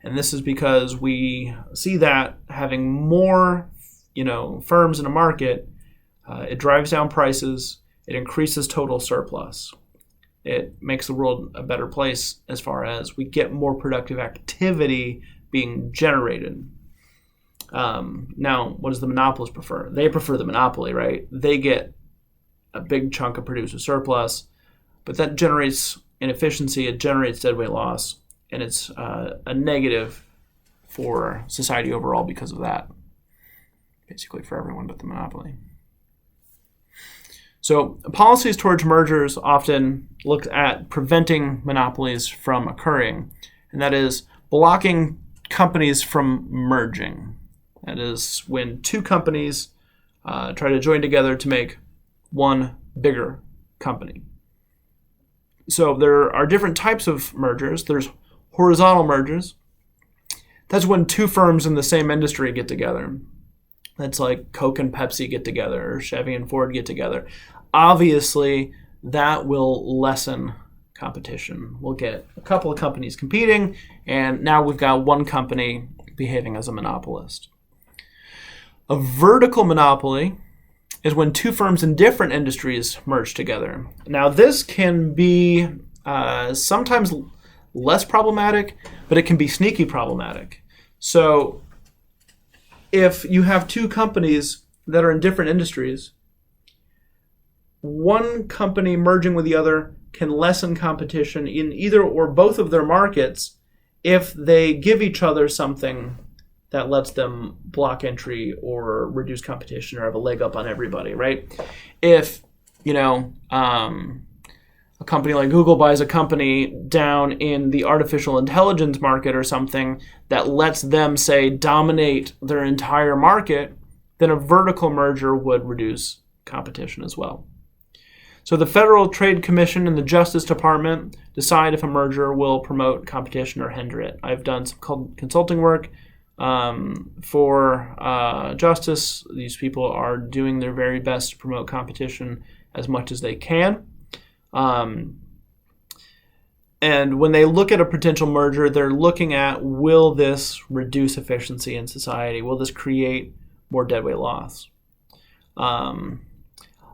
And this is because we see that having more, firms in a market It drives down prices. It increases total surplus. It makes the world a better place as far as we get more productive activity being generated. Now, what does the monopolist prefer? They prefer the monopoly, right? They get a big chunk of producer surplus, but that generates inefficiency, it generates deadweight loss, and it's a negative for society overall because of that. Basically for everyone but the monopoly. So policies towards mergers often look at preventing monopolies from occurring, and that is blocking companies from merging. That is when two companies try to join together to make one bigger company. So there are different types of mergers. There's horizontal mergers. That's when two firms in the same industry get together. That's like Coke and Pepsi get together, or Chevy and Ford get together. Obviously, that will lessen competition. We'll get a couple of companies competing, and now we've got one company behaving as a monopolist. A vertical monopoly is when two firms in different industries merge together. Now, this can be sometimes less problematic, but it can be sneaky problematic. So if you have two companies that are in different industries, one company merging with the other can lessen competition in either or both of their markets if they give each other something that lets them block entry or reduce competition or have a leg up on everybody, right? If, a company like Google buys a company down in the artificial intelligence market or something that lets them, say, dominate their entire market, then a vertical merger would reduce competition as well. So the Federal Trade Commission and the Justice Department decide if a merger will promote competition or hinder it. I've done some consulting work for justice. These people are doing their very best to promote competition as much as they can. And when they look at a potential merger, they're looking at, will this reduce efficiency in society? Will this create more deadweight loss?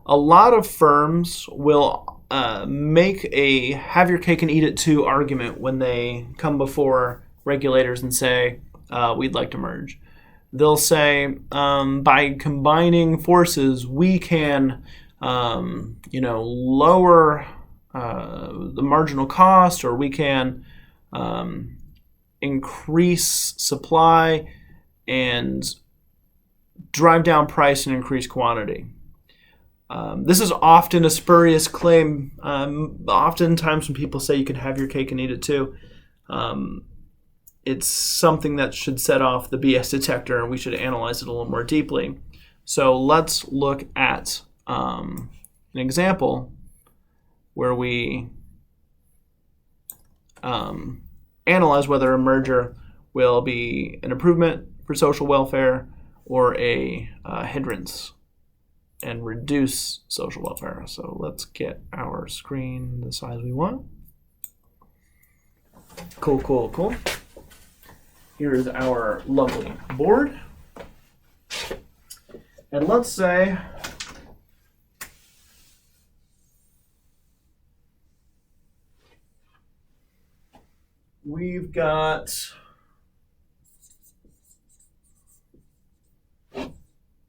A lot of firms will make a have your cake and eat it too argument when they come before regulators and say, we'd like to merge. They'll say, by combining forces, we can lower the marginal cost, or we can increase supply and drive down price and increase quantity. This is often a spurious claim. Oftentimes when people say you can have your cake and eat it too, it's something that should set off the BS detector, and we should analyze it a little more deeply. So let's look at an example where we analyze whether a merger will be an improvement for social welfare or a hindrance and reduce social welfare. So let's get our screen the size we want. Cool. Here is our lovely board. And let's say we've got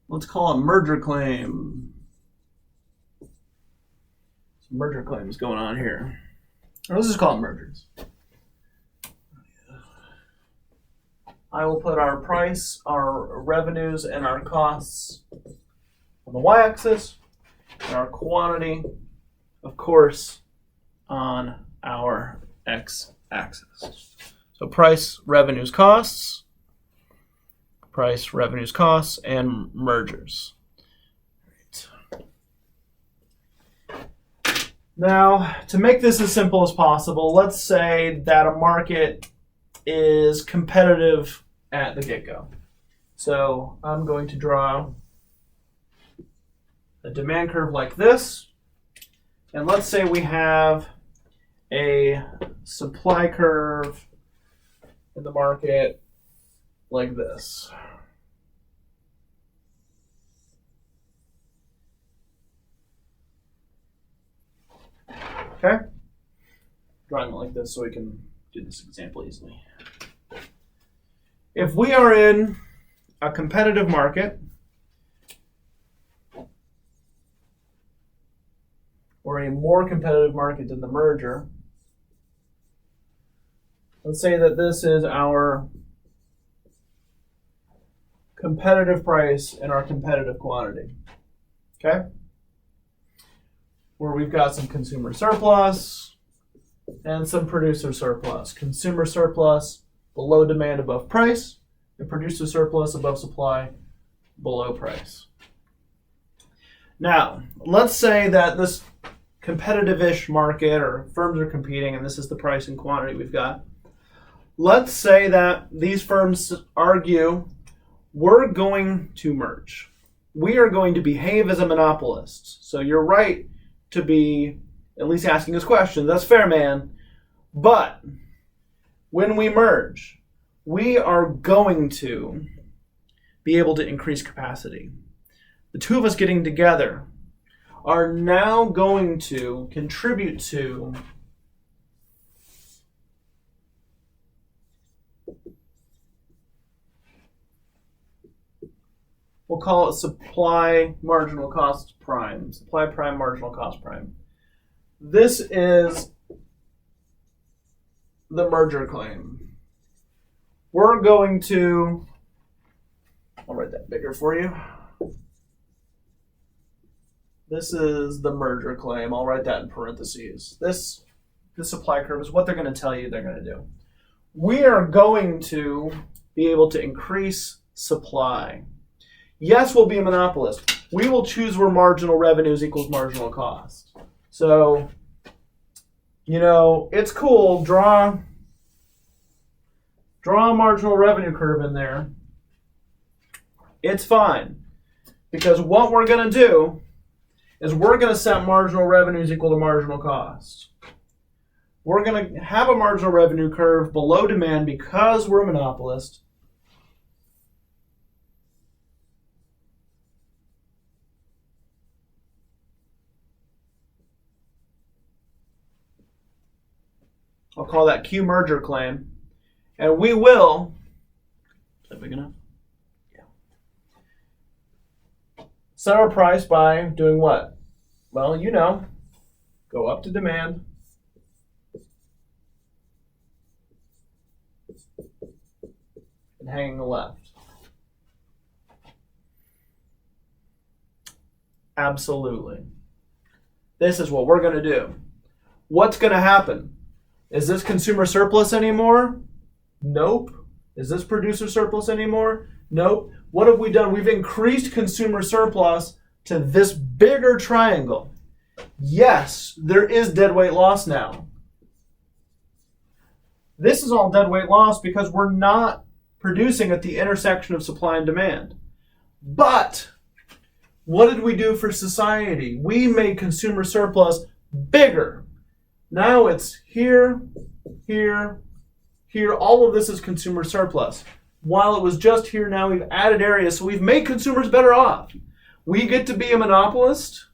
let's call it merger claim. Some merger claims going on here. Or let's just call it mergers. I will put our price, our revenues, and our costs on the y-axis, and our quantity, of course, on our x-axis. So price, revenues, costs, and mergers. Right. Now, to make this as simple as possible, let's say that a market is competitive at the get-go. So I'm going to draw a demand curve like this. And let's say we have a supply curve in the market like this. Okay? Drawing it like this so we can do this example easily. If we are in a competitive market, or a more competitive market than the merger, let's say that this is our competitive price and our competitive quantity. Okay? Where we've got some consumer surplus and some producer surplus. Consumer surplus below demand above price, and producer surplus above supply below price. Now, let's say that this competitive-ish market, or firms are competing, and this is the price and quantity we've got. Let's say that these firms argue, we're going to merge. We are going to behave as a monopolist. So you're right to be at least asking us questions. That's fair, man. But when we merge, we are going to be able to increase capacity. The two of us getting together are now going to contribute to we'll call it supply marginal cost prime. Supply prime marginal cost prime. This is the merger claim. We're going to, I'll write that bigger for you. This is the merger claim. I'll write that in parentheses. This supply curve is what they're going to tell you they're going to do. We are going to be able to increase supply. Yes, we'll be a monopolist. We will choose where marginal revenues equals marginal cost. So, it's cool. Draw a marginal revenue curve in there. It's fine. Because what we're going to do is we're going to set marginal revenues equal to marginal cost. We're going to have a marginal revenue curve below demand because we're a monopolist. I'll call that Q merger claim. And we will, is that big enough? Yeah. Set our price by doing what? Well, go up to demand. And hanging left. Absolutely. This is what we're going to do. What's going to happen? Is this consumer surplus anymore? Nope. Is this producer surplus anymore? Nope. What have we done? We've increased consumer surplus to this bigger triangle. Yes, there is deadweight loss now. This is all deadweight loss because we're not producing at the intersection of supply and demand. But what did we do for society? We made consumer surplus bigger. Now it's here, here, here. All of this is consumer surplus. While it was just here, now we've added areas, so we've made consumers better off. We get to be a monopolist,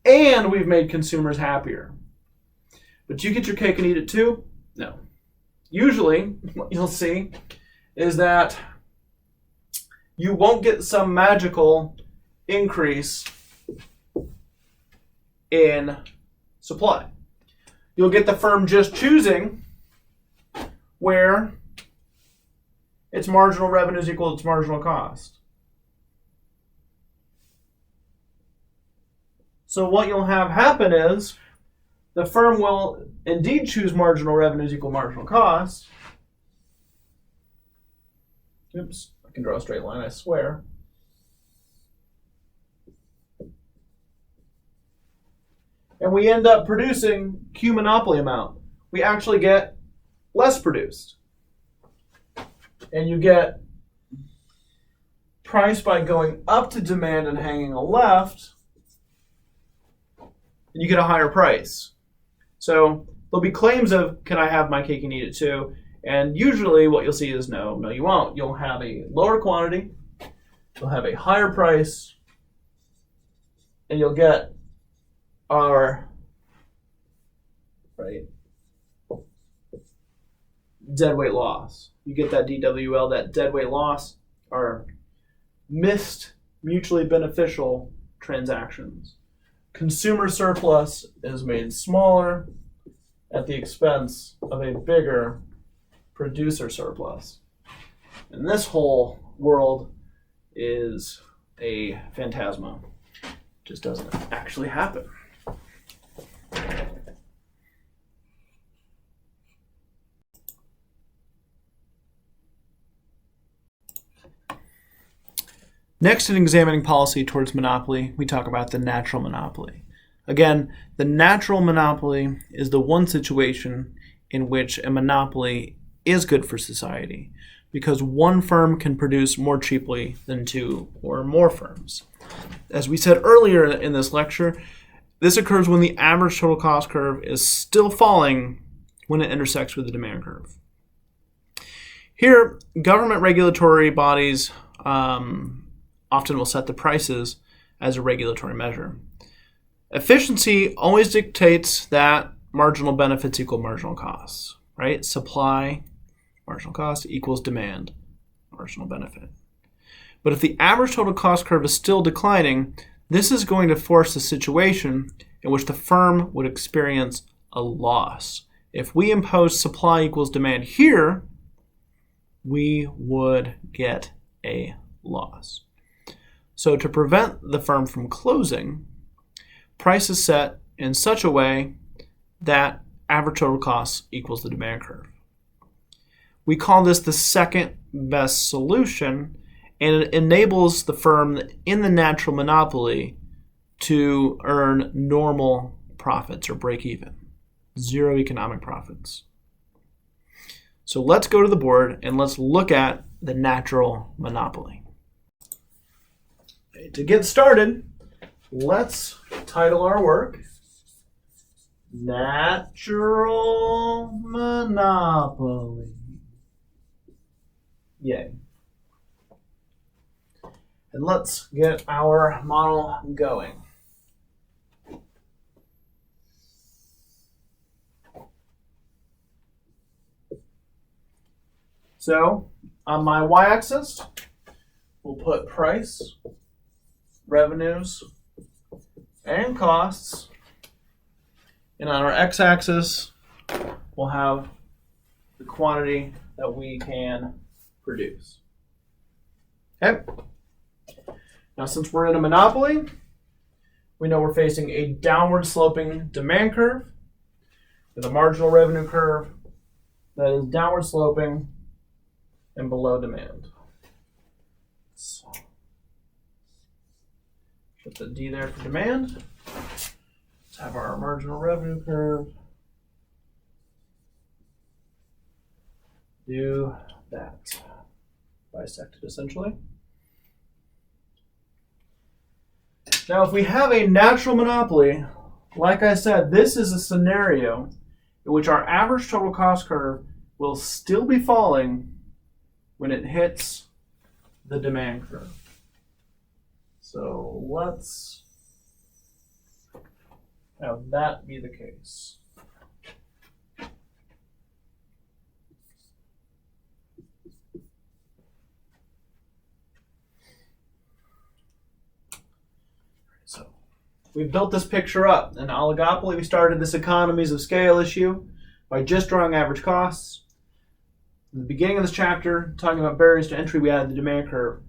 and we've made consumers happier. But you get your cake and eat it too? No. Usually, what you'll see is that you won't get some magical increase in supply. You'll get the firm just choosing where its marginal revenues equal its marginal cost. So what you'll have happen is the firm will indeed choose marginal revenues equal marginal cost. Oops, I can draw a straight line, I swear. And we end up producing Q monopoly amount. We actually get less produced. And you get price by going up to demand and hanging a left, and you get a higher price. So there'll be claims of, can I have my cake and eat it too? And usually what you'll see is no, you won't. You'll have a lower quantity, you'll have a higher price, and you'll get our right? Deadweight loss. You get that DWL, that deadweight loss, are missed mutually beneficial transactions. Consumer surplus is made smaller at the expense of a bigger producer surplus. And this whole world is a phantasma. It just doesn't actually happen. Next, in examining policy towards monopoly, we talk about the natural monopoly. Again, the natural monopoly is the one situation in which a monopoly is good for society because one firm can produce more cheaply than two or more firms. As we said earlier in this lecture, this occurs when the average total cost curve is still falling when it intersects with the demand curve. Here, government regulatory bodies often will set the prices as a regulatory measure. Efficiency always dictates that marginal benefits equal marginal costs, right? Supply, marginal cost, equals demand, marginal benefit. But if the average total cost curve is still declining, this is going to force a situation in which the firm would experience a loss. If we impose supply equals demand here, we would get a loss. So to prevent the firm from closing, price is set in such a way that average total cost equals the demand curve. We call this the second best solution, and it enables the firm in the natural monopoly to earn normal profits or break even, zero economic profits. So let's go to the board and let's look at the natural monopoly. Okay, to get started, let's title our work Natural Monopoly. Yay. And let's get our model going. So on my y-axis, we'll put price, revenues, and costs. And on our x-axis, we'll have the quantity that we can produce. Okay. Now, since we're in a monopoly, we know we're facing a downward sloping demand curve with a marginal revenue curve that is downward sloping and below demand. So, put the D there for demand. Let's have our marginal revenue curve do that. Bisected essentially. Now, if we have a natural monopoly, like I said, this is a scenario in which our average total cost curve will still be falling when it hits the demand curve. So let's have that be the case. So we've built this picture up. In oligopoly, we started this economies of scale issue by just drawing average costs. In the beginning of this chapter, talking about barriers to entry, we added the demand curve.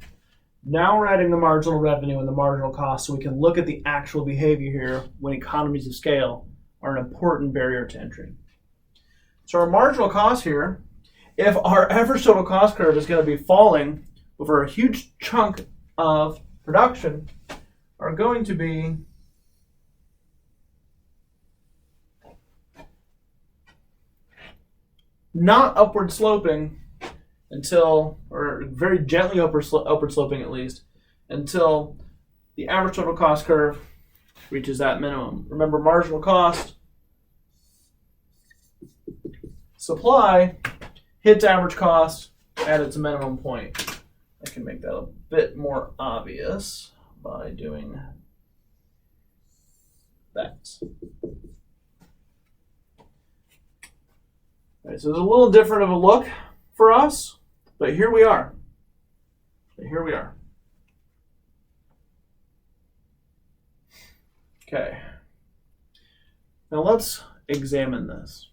Now we're adding the marginal revenue and the marginal cost so we can look at the actual behavior here when economies of scale are an important barrier to entry. So our marginal cost here, if our average total cost curve is going to be falling over a huge chunk of production, are going to be not upward sloping until, or very gently upward sloping at least, until the average total cost curve reaches that minimum. Remember, marginal cost, supply, hits average cost at its minimum point. I can make that a bit more obvious by doing that. Right, so it's a little different of a look for us, but here we are. Here we are. Okay. Now let's examine this.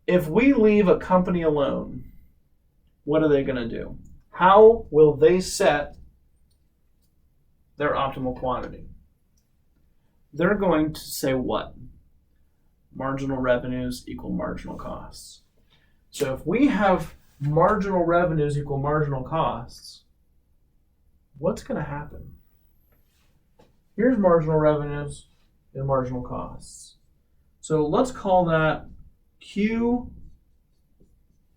If we leave a company alone, what are they going to do? How will they set their optimal quantity? They're going to say what? Marginal revenues equal marginal costs. So if we have marginal revenues equal marginal costs, what's going to happen? Here's marginal revenues and marginal costs. So let's call that Q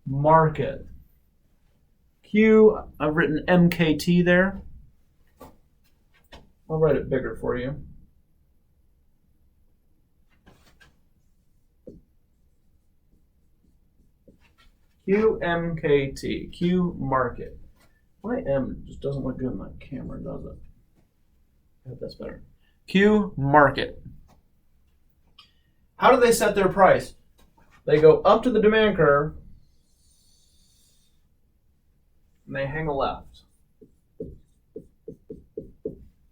market. Q, I've written MKT there. I'll write it bigger for you. QMKT, Q market. My M just doesn't look good on my camera, does it? I hope that's better. Q market. How do they set their price? They go up to the demand curve and they hang a left.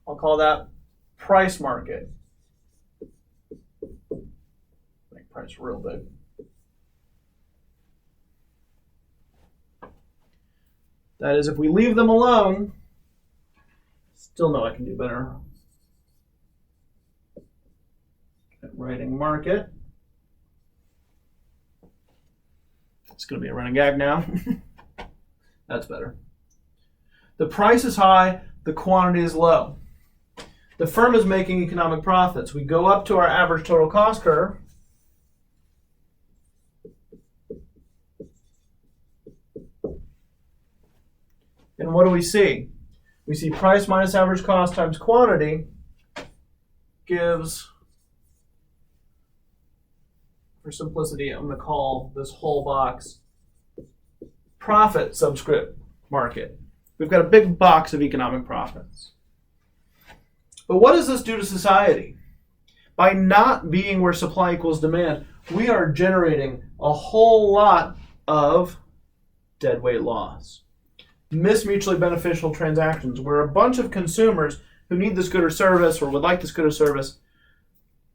I'll call that price market. Make price real big. That is, if we leave them alone, still know I can do better. Writing market. It's going to be a running gag now. That's better. The price is high, the quantity is low. The firm is making economic profits. We go up to our average total cost curve. And what do we see? We see price minus average cost times quantity gives, for simplicity, I'm going to call this whole box profit subscript market. We've got a big box of economic profits. But what does this do to society? By not being where supply equals demand, we are generating a whole lot of deadweight loss. Mismutually beneficial transactions where a bunch of consumers who need this good or service or would like this good or service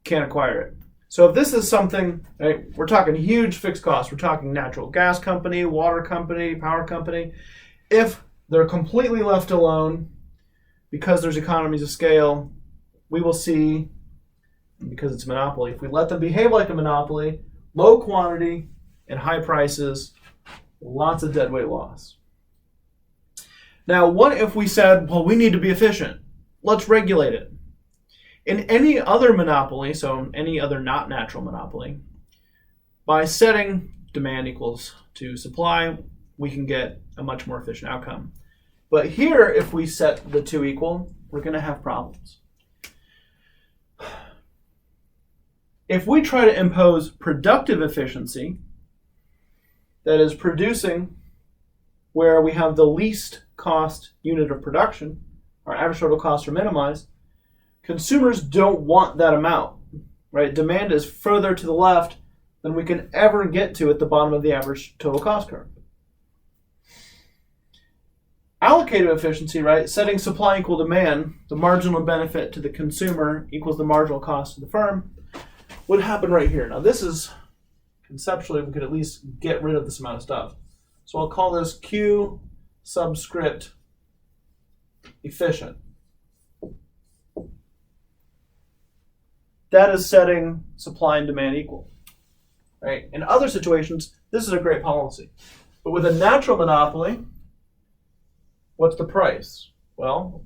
can't acquire it. So if this is something, right, we're talking huge fixed costs, we're talking natural gas company, water company, power company. If they're completely left alone because there's economies of scale, we will see, because it's a monopoly, if we let them behave like a monopoly, low quantity and high prices, lots of deadweight loss. Now, what if we said, well, we need to be efficient. Let's regulate it. In any other monopoly, so any other not natural monopoly, by setting demand equals to supply, we can get a much more efficient outcome. But here, if we set the two equal, we're going to have problems. If we try to impose productive efficiency, that is producing where we have the least cost unit of production, our average total costs are minimized, consumers don't want that amount, right? Demand is further to the left than we can ever get to at the bottom of the average total cost curve. Allocative efficiency, right? Setting supply equal demand, the marginal benefit to the consumer equals the marginal cost to the firm, would happen right here. Now this is, conceptually, we could at least get rid of this amount of stuff. So I'll call this Q subscript efficient. That is setting supply and demand equal. Right? In other situations, this is a great policy. But with a natural monopoly, what's the price? Well,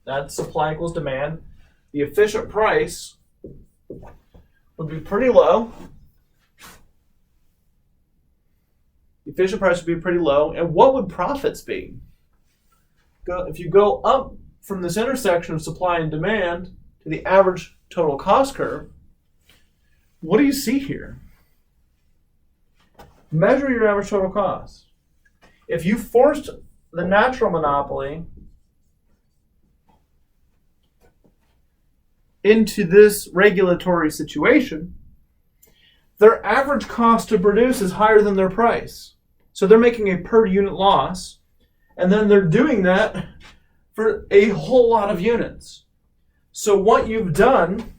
that's supply equals demand. The efficient price would be pretty low. The efficient price would be pretty low. And what would profits be? If you go up from this intersection of supply and demand to the average total cost curve, what do you see here? Measure your average total cost. If you forced the natural monopoly into this regulatory situation, their average cost to produce is higher than their price. So they're making a per unit loss, and then they're doing that for a whole lot of units. So what you've done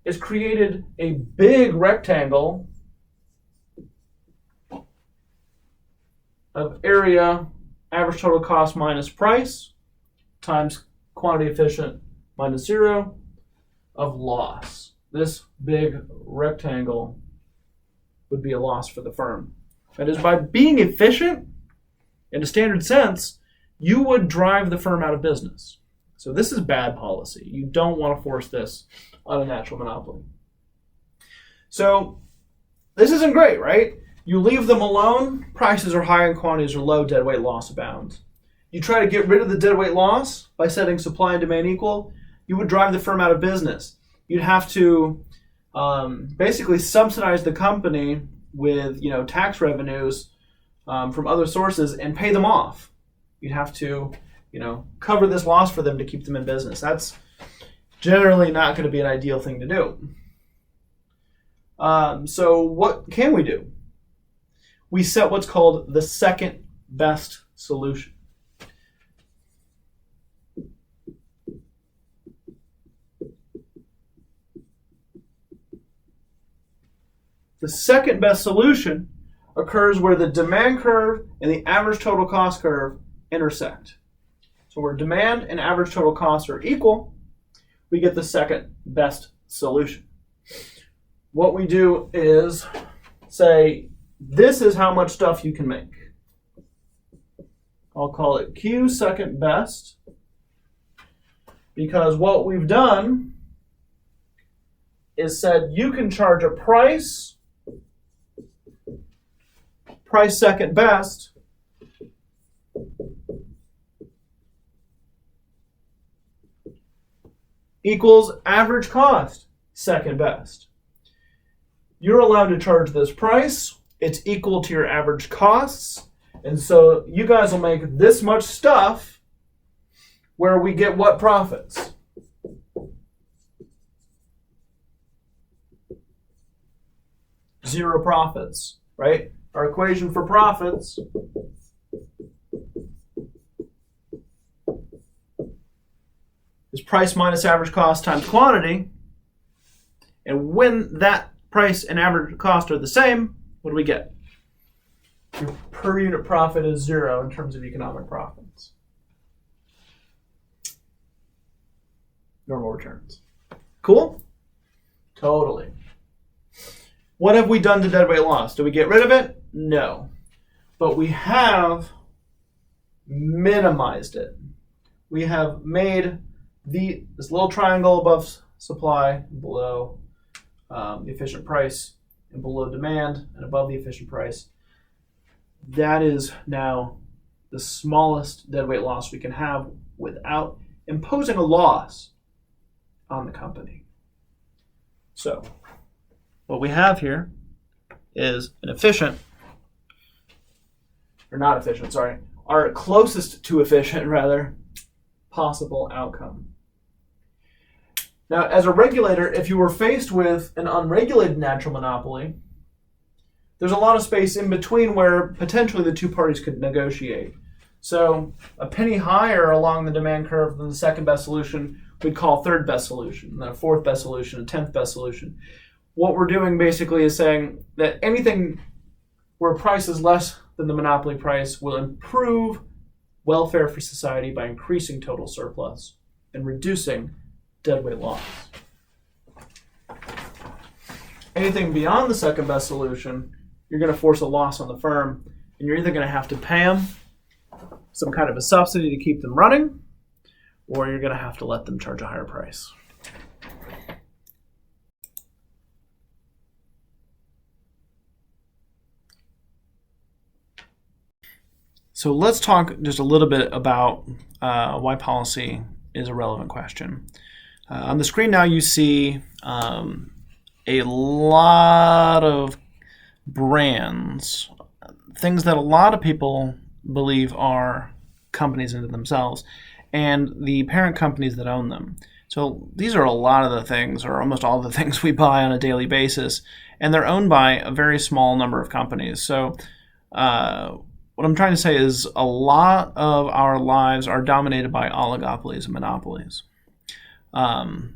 is created a big rectangle of area average total cost minus price times quantity efficient minus 0 of loss. This big rectangle would be a loss for the firm. That is, by being efficient in a standard sense, you would drive the firm out of business. So this is bad policy. You don't want to force this on a natural monopoly. So this isn't great, right? You leave them alone, prices are high and quantities are low, deadweight loss abounds. You try to get rid of the deadweight loss by setting supply and demand equal, you would drive the firm out of business. You'd have to basically subsidize the company with tax revenues from other sources and pay them off. You'd have to cover this loss for them to keep them in business. That's generally not going to be an ideal thing to do. So what can we do? We set what's called the second best solution. The second best solution occurs where the demand curve and the average total cost curve intersect. So where demand and average total costs are equal, we get the second best solution. What we do is say, this is how much stuff you can make. I'll call it Q second best, because what we've done is said you can charge a price second best, equals average cost second best. You're allowed to charge this price. It's equal to your average costs. And so you guys will make this much stuff where we get what profits? Zero profits, right? Our equation for profits is price minus average cost times quantity. And when that price and average cost are the same, what do we get? Your per unit profit is 0 in terms of economic profits. Normal returns. Cool? Totally. What have we done to deadweight loss? Do we get rid of it? No. But we have minimized it. We have made this little triangle above supply, below the efficient price, and below demand, and above the efficient price. That is now the smallest deadweight loss we can have without imposing a loss on the company. So what we have here is an efficient, or not efficient, sorry, our closest to efficient, rather, possible outcome. Now, as a regulator, if you were faced with an unregulated natural monopoly, there's a lot of space in between where potentially the two parties could negotiate. So a penny higher along the demand curve than the second best solution we'd call third best solution, and then a fourth best solution, a 10th best solution. What we're doing basically is saying that anything where price is less than the monopoly price will improve welfare for society by increasing total surplus and reducing deadweight loss. Anything beyond the second best solution, you're going to force a loss on the firm, and you're either going to have to pay them some kind of a subsidy to keep them running, or you're going to have to let them charge a higher price. So let's talk just a little bit about why policy is a relevant question. On the screen now you see a lot of brands, things that a lot of people believe are companies into themselves, and the parent companies that own them. So these are a lot of the things, or almost all the things we buy on a daily basis, and they're owned by a very small number of companies. So what I'm trying to say is a lot of our lives are dominated by oligopolies and monopolies.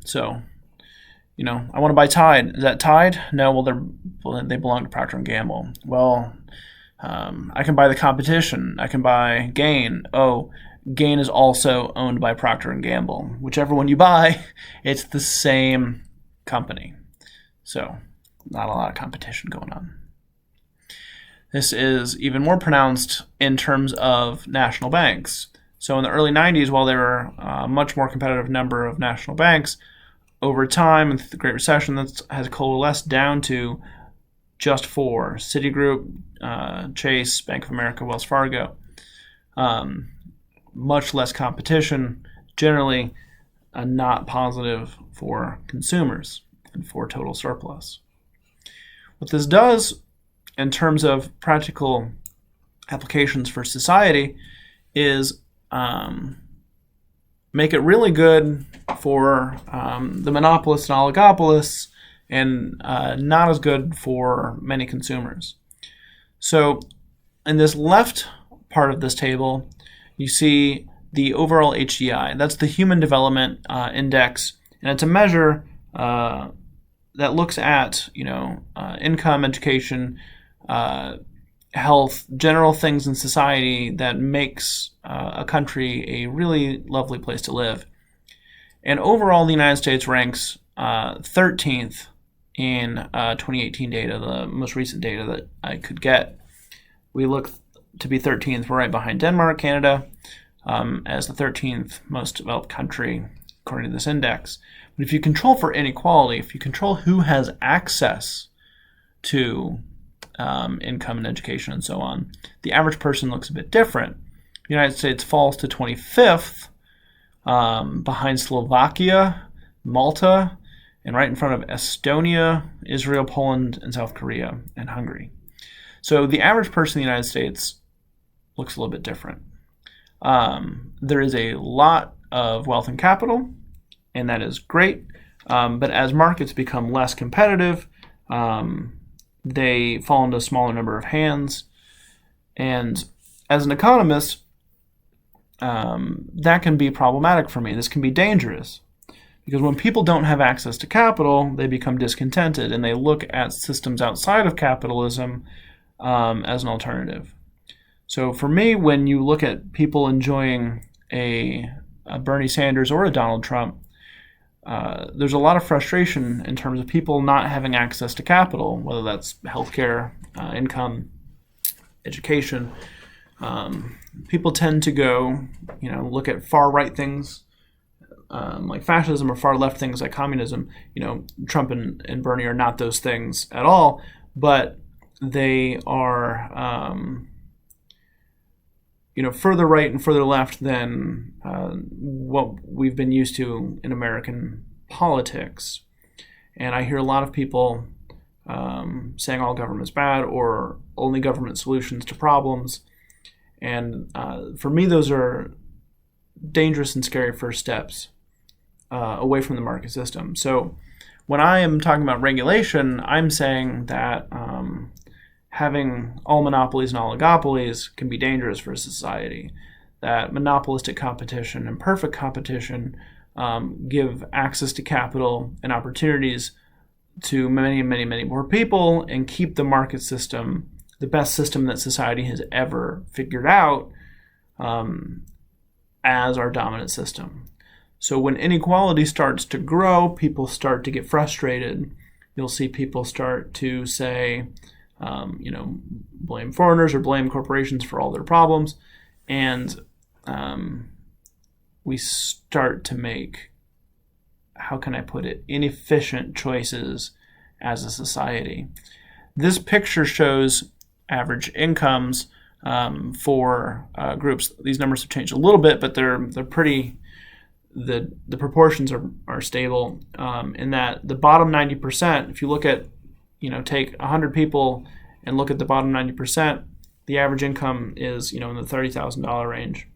So, I want to buy Tide. Is that Tide? No, well, they belong to Procter & Gamble. Well, I can buy the competition. I can buy Gain. Oh, Gain is also owned by Procter & Gamble. Whichever one you buy, it's the same company. So, not a lot of competition going on. This is even more pronounced in terms of national banks. So in the early 90s, while there were a much more competitive number of national banks, over time, with the Great Recession, that has coalesced down to just 4: Citigroup, Chase, Bank of America, Wells Fargo. Much less competition, generally not positive for consumers and for total surplus. What this does in terms of practical applications for society is make it really good for the monopolists and oligopolists, and not as good for many consumers. So in this left part of this table, you see the overall HDI. That's the Human Development Index, and it's a measure that looks at income, education, health, general things in society that makes a country a really lovely place to live. And overall, the United States ranks 13th in 2018 data, the most recent data that I could get. We look to be 13th. We're right behind Denmark, Canada, as the 13th most developed country, according to this index. But if you control for inequality, if you control who has access to income and education and so on, the average person looks a bit different. The United States falls to 25th, behind Slovakia, Malta, and right in front of Estonia, Israel, Poland, and South Korea, and Hungary. So the average person in the United States looks a little bit different. There is a lot of wealth and capital, and that is great. But as markets become less competitive, they fall into a smaller number of hands. And as an economist, that can be problematic for me. This can be dangerous. Because when people don't have access to capital, they become discontented, and they look at systems outside of capitalism as an alternative. So for me, when you look at people enjoying a Bernie Sanders or a Donald Trump, there's a lot of frustration in terms of people not having access to capital, whether that's healthcare, income, education. People tend to go, look at far right things like fascism, or far left things like communism. Trump and Bernie are not those things at all, but they are further right and further left than what we've been used to in American politics. And I hear a lot of people saying all government's bad, or only government solutions to problems. And for me, those are dangerous and scary first steps away from the market system. So when I am talking about regulation, I'm saying that having all monopolies and oligopolies can be dangerous for society. That monopolistic competition and perfect competition give access to capital and opportunities to many, many, many more people, and keep the market system the best system that society has ever figured out as our dominant system. So when inequality starts to grow, people start to get frustrated. You'll see people start to say, blame foreigners or blame corporations for all their problems. And we start to make, how can I put it, inefficient choices as a society. This picture shows average incomes for groups. These numbers have changed a little bit, but they're pretty. The proportions are stable. In that the bottom 90%, if you look at, take 100 people and look at the bottom 90%, the average income is in the $30,000 range.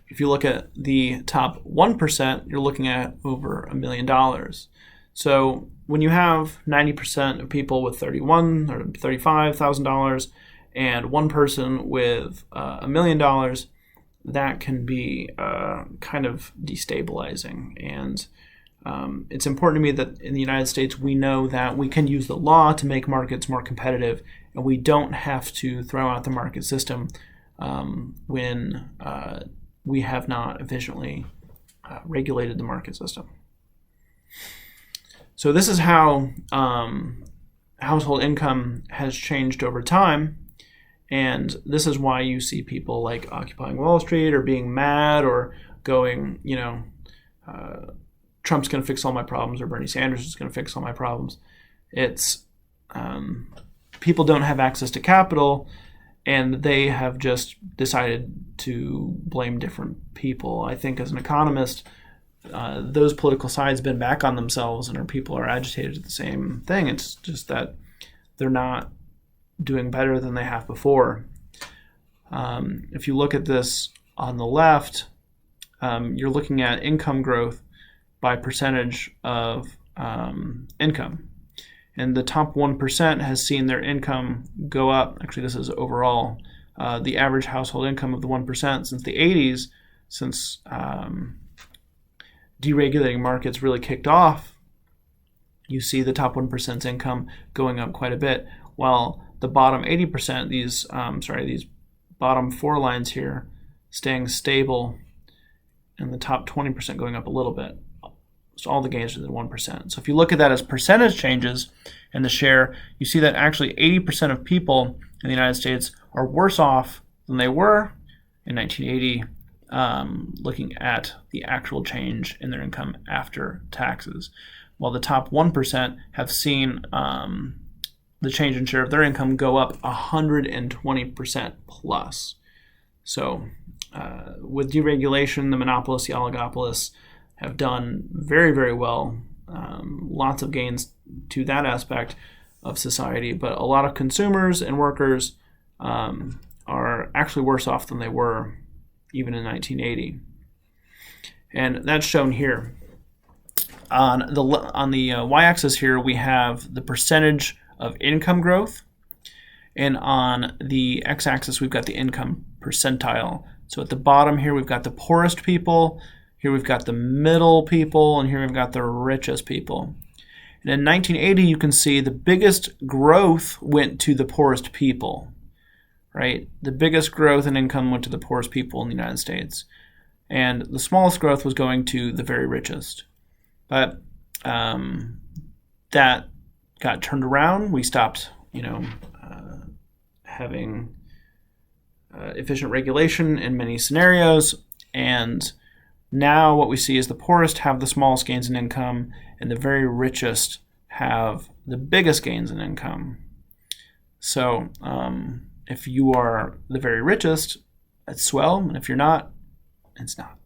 If you look at the top 1%, you're looking at over $1 million. So when you have 90% of people with $31,000 or $35,000 and one person with $1 million, that can be kind of destabilizing. And it's important to me that in the United States, we know that we can use the law to make markets more competitive, and we don't have to throw out the market system when we have not efficiently regulated the market system. So this is how household income has changed over time. And this is why you see people like occupying Wall Street or being mad or going, Trump's going to fix all my problems or Bernie Sanders is going to fix all my problems. It's people don't have access to capital, and they have just decided to blame different people. I think as an economist, those political sides been back on themselves and our people are agitated at the same thing. It's just that they're not doing better than they have before. If you look at this on the left, you're looking at income growth by percentage of income. And the top 1% has seen their income go up. Actually, this is overall. The average household income of the 1% since the 80s, since deregulating markets really kicked off, you see the top 1%'s income going up quite a bit, while the bottom 80%, these bottom four lines here, staying stable, and the top 20% going up a little bit. So all the gains are the 1%. So if you look at that as percentage changes in the share, you see that actually 80% of people in the United States are worse off than they were in 1980, looking at the actual change in their income after taxes, while the top 1% have seen the change in share of their income go up 120% plus. So with deregulation, the monopolists, the oligopolists have done very, very well. Lots of gains to that aspect of society, but a lot of consumers and workers are actually worse off than they were even in 1980. And that's shown here. On the y-axis here, we have the percentage of income growth, and on the x-axis, we've got the income percentile. So at the bottom here, we've got the poorest people. Here we've got the middle people, and here we've got the richest people. And in 1980, you can see the biggest growth went to the poorest people, right? The biggest growth in income went to the poorest people in the United States. And the smallest growth was going to the very richest. But that got turned around. We stopped, having efficient regulation in many scenarios, and now what we see is the poorest have the smallest gains in income, and the very richest have the biggest gains in income. So if you are the very richest, it's swell, and if you're not, it's not.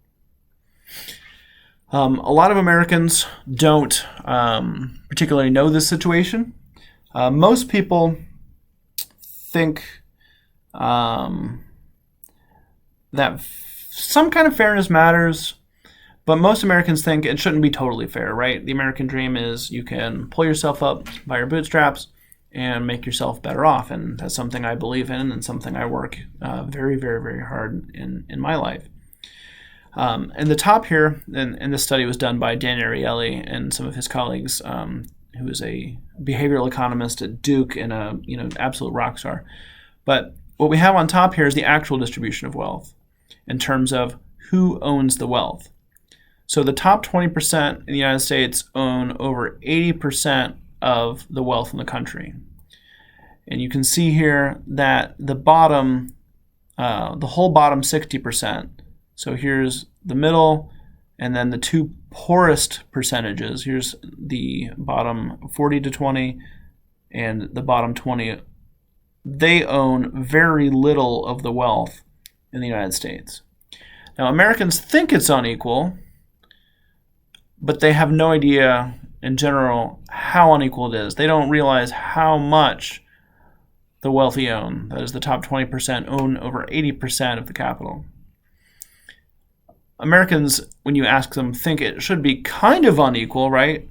A lot of Americans don't particularly know this situation. Most people think that some kind of fairness matters, but most Americans think it shouldn't be totally fair, right? The American dream is you can pull yourself up by your bootstraps and make yourself better off, and that's something I believe in and something I work very, very, very hard in my life. And the top here, and this study was done by Dan Ariely and some of his colleagues, who is a behavioral economist at Duke and an absolute rock star. But what we have on top here is the actual distribution of wealth in terms of who owns the wealth. So the top 20% in the United States own over 80% of the wealth in the country. And you can see here that the bottom, the whole bottom 60%, so here's the middle, and then the two poorest percentages. Here's the bottom 40 to 20 and the bottom 20. They own very little of the wealth in the United States. Now, Americans think it's unequal, but they have no idea in general how unequal it is. They don't realize how much the wealthy own. That is, the top 20% own over 80% of the capital. Americans, when you ask them, think it should be kind of unequal, right?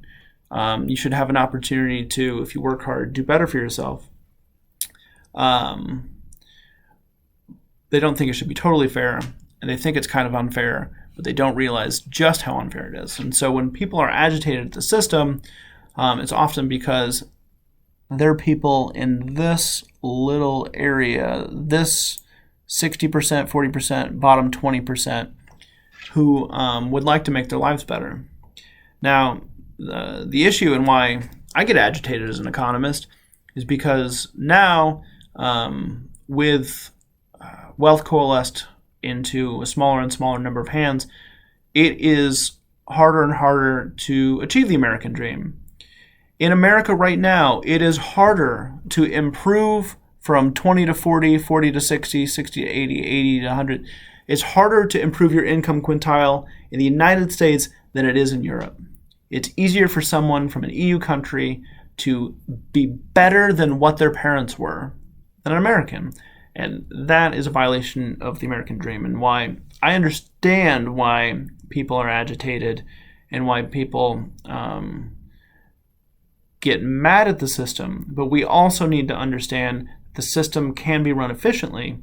You should have an opportunity to, if you work hard, do better for yourself. They don't think it should be totally fair, and they think it's kind of unfair, but they don't realize just how unfair it is. And so when people are agitated at the system, it's often because they're people in this little area, this 60%, 40%, bottom 20%, who would like to make their lives better. Now, the issue and why I get agitated as an economist is because now, with wealth coalesced into a smaller and smaller number of hands, it is harder and harder to achieve the American dream. In America right now, it is harder to improve from 20 to 40, 40 to 60, 60 to 80, 80 to 100. It's harder to improve your income quintile in the United States than it is in Europe. It's easier for someone from an EU country to be better than what their parents were than an American. And that is a violation of the American dream, and why I understand why people are agitated and why people get mad at the system. But we also need to understand the system can be run efficiently,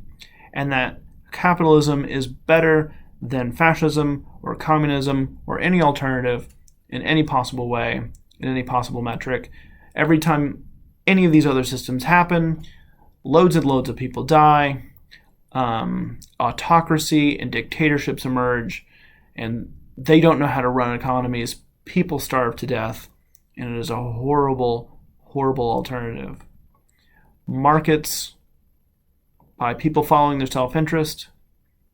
and that capitalism is better than fascism or communism or any alternative in any possible way, in any possible metric. Every time any of these other systems happen, loads and loads of people die, autocracy and dictatorships emerge, and they don't know how to run economies. People starve to death, and it is a horrible, horrible alternative. Markets, by people following their self-interest,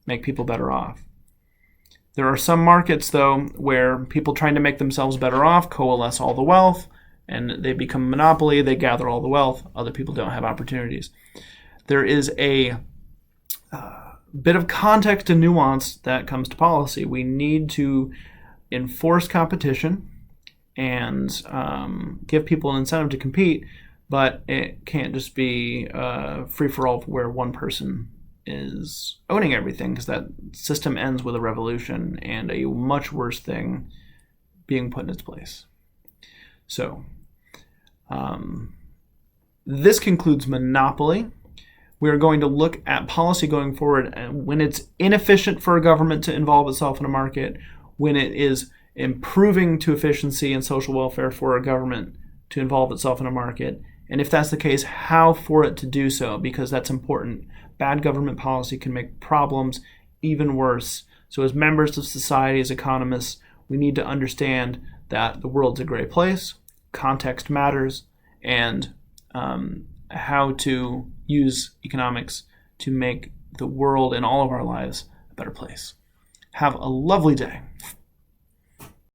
make people better off. There are some markets, though, where people trying to make themselves better off coalesce all the wealth, and they become a monopoly, they gather all the wealth, other people don't have opportunities. There is a bit of context and nuance that comes to policy. We need to enforce competition and give people an incentive to compete, but it can't just be free-for-all where one person is owning everything, because that system ends with a revolution and a much worse thing being put in its place. So, this concludes monopoly. We are going to look at policy going forward when it's inefficient for a government to involve itself in a market, when it is improving to efficiency and social welfare for a government to involve itself in a market, and if that's the case, how for it to do so, because that's important. Bad government policy can make problems even worse. So as members of society, as economists, we need to understand that the world's a great place, context matters, and how to use economics to make the world and all of our lives a better place. Have a lovely day.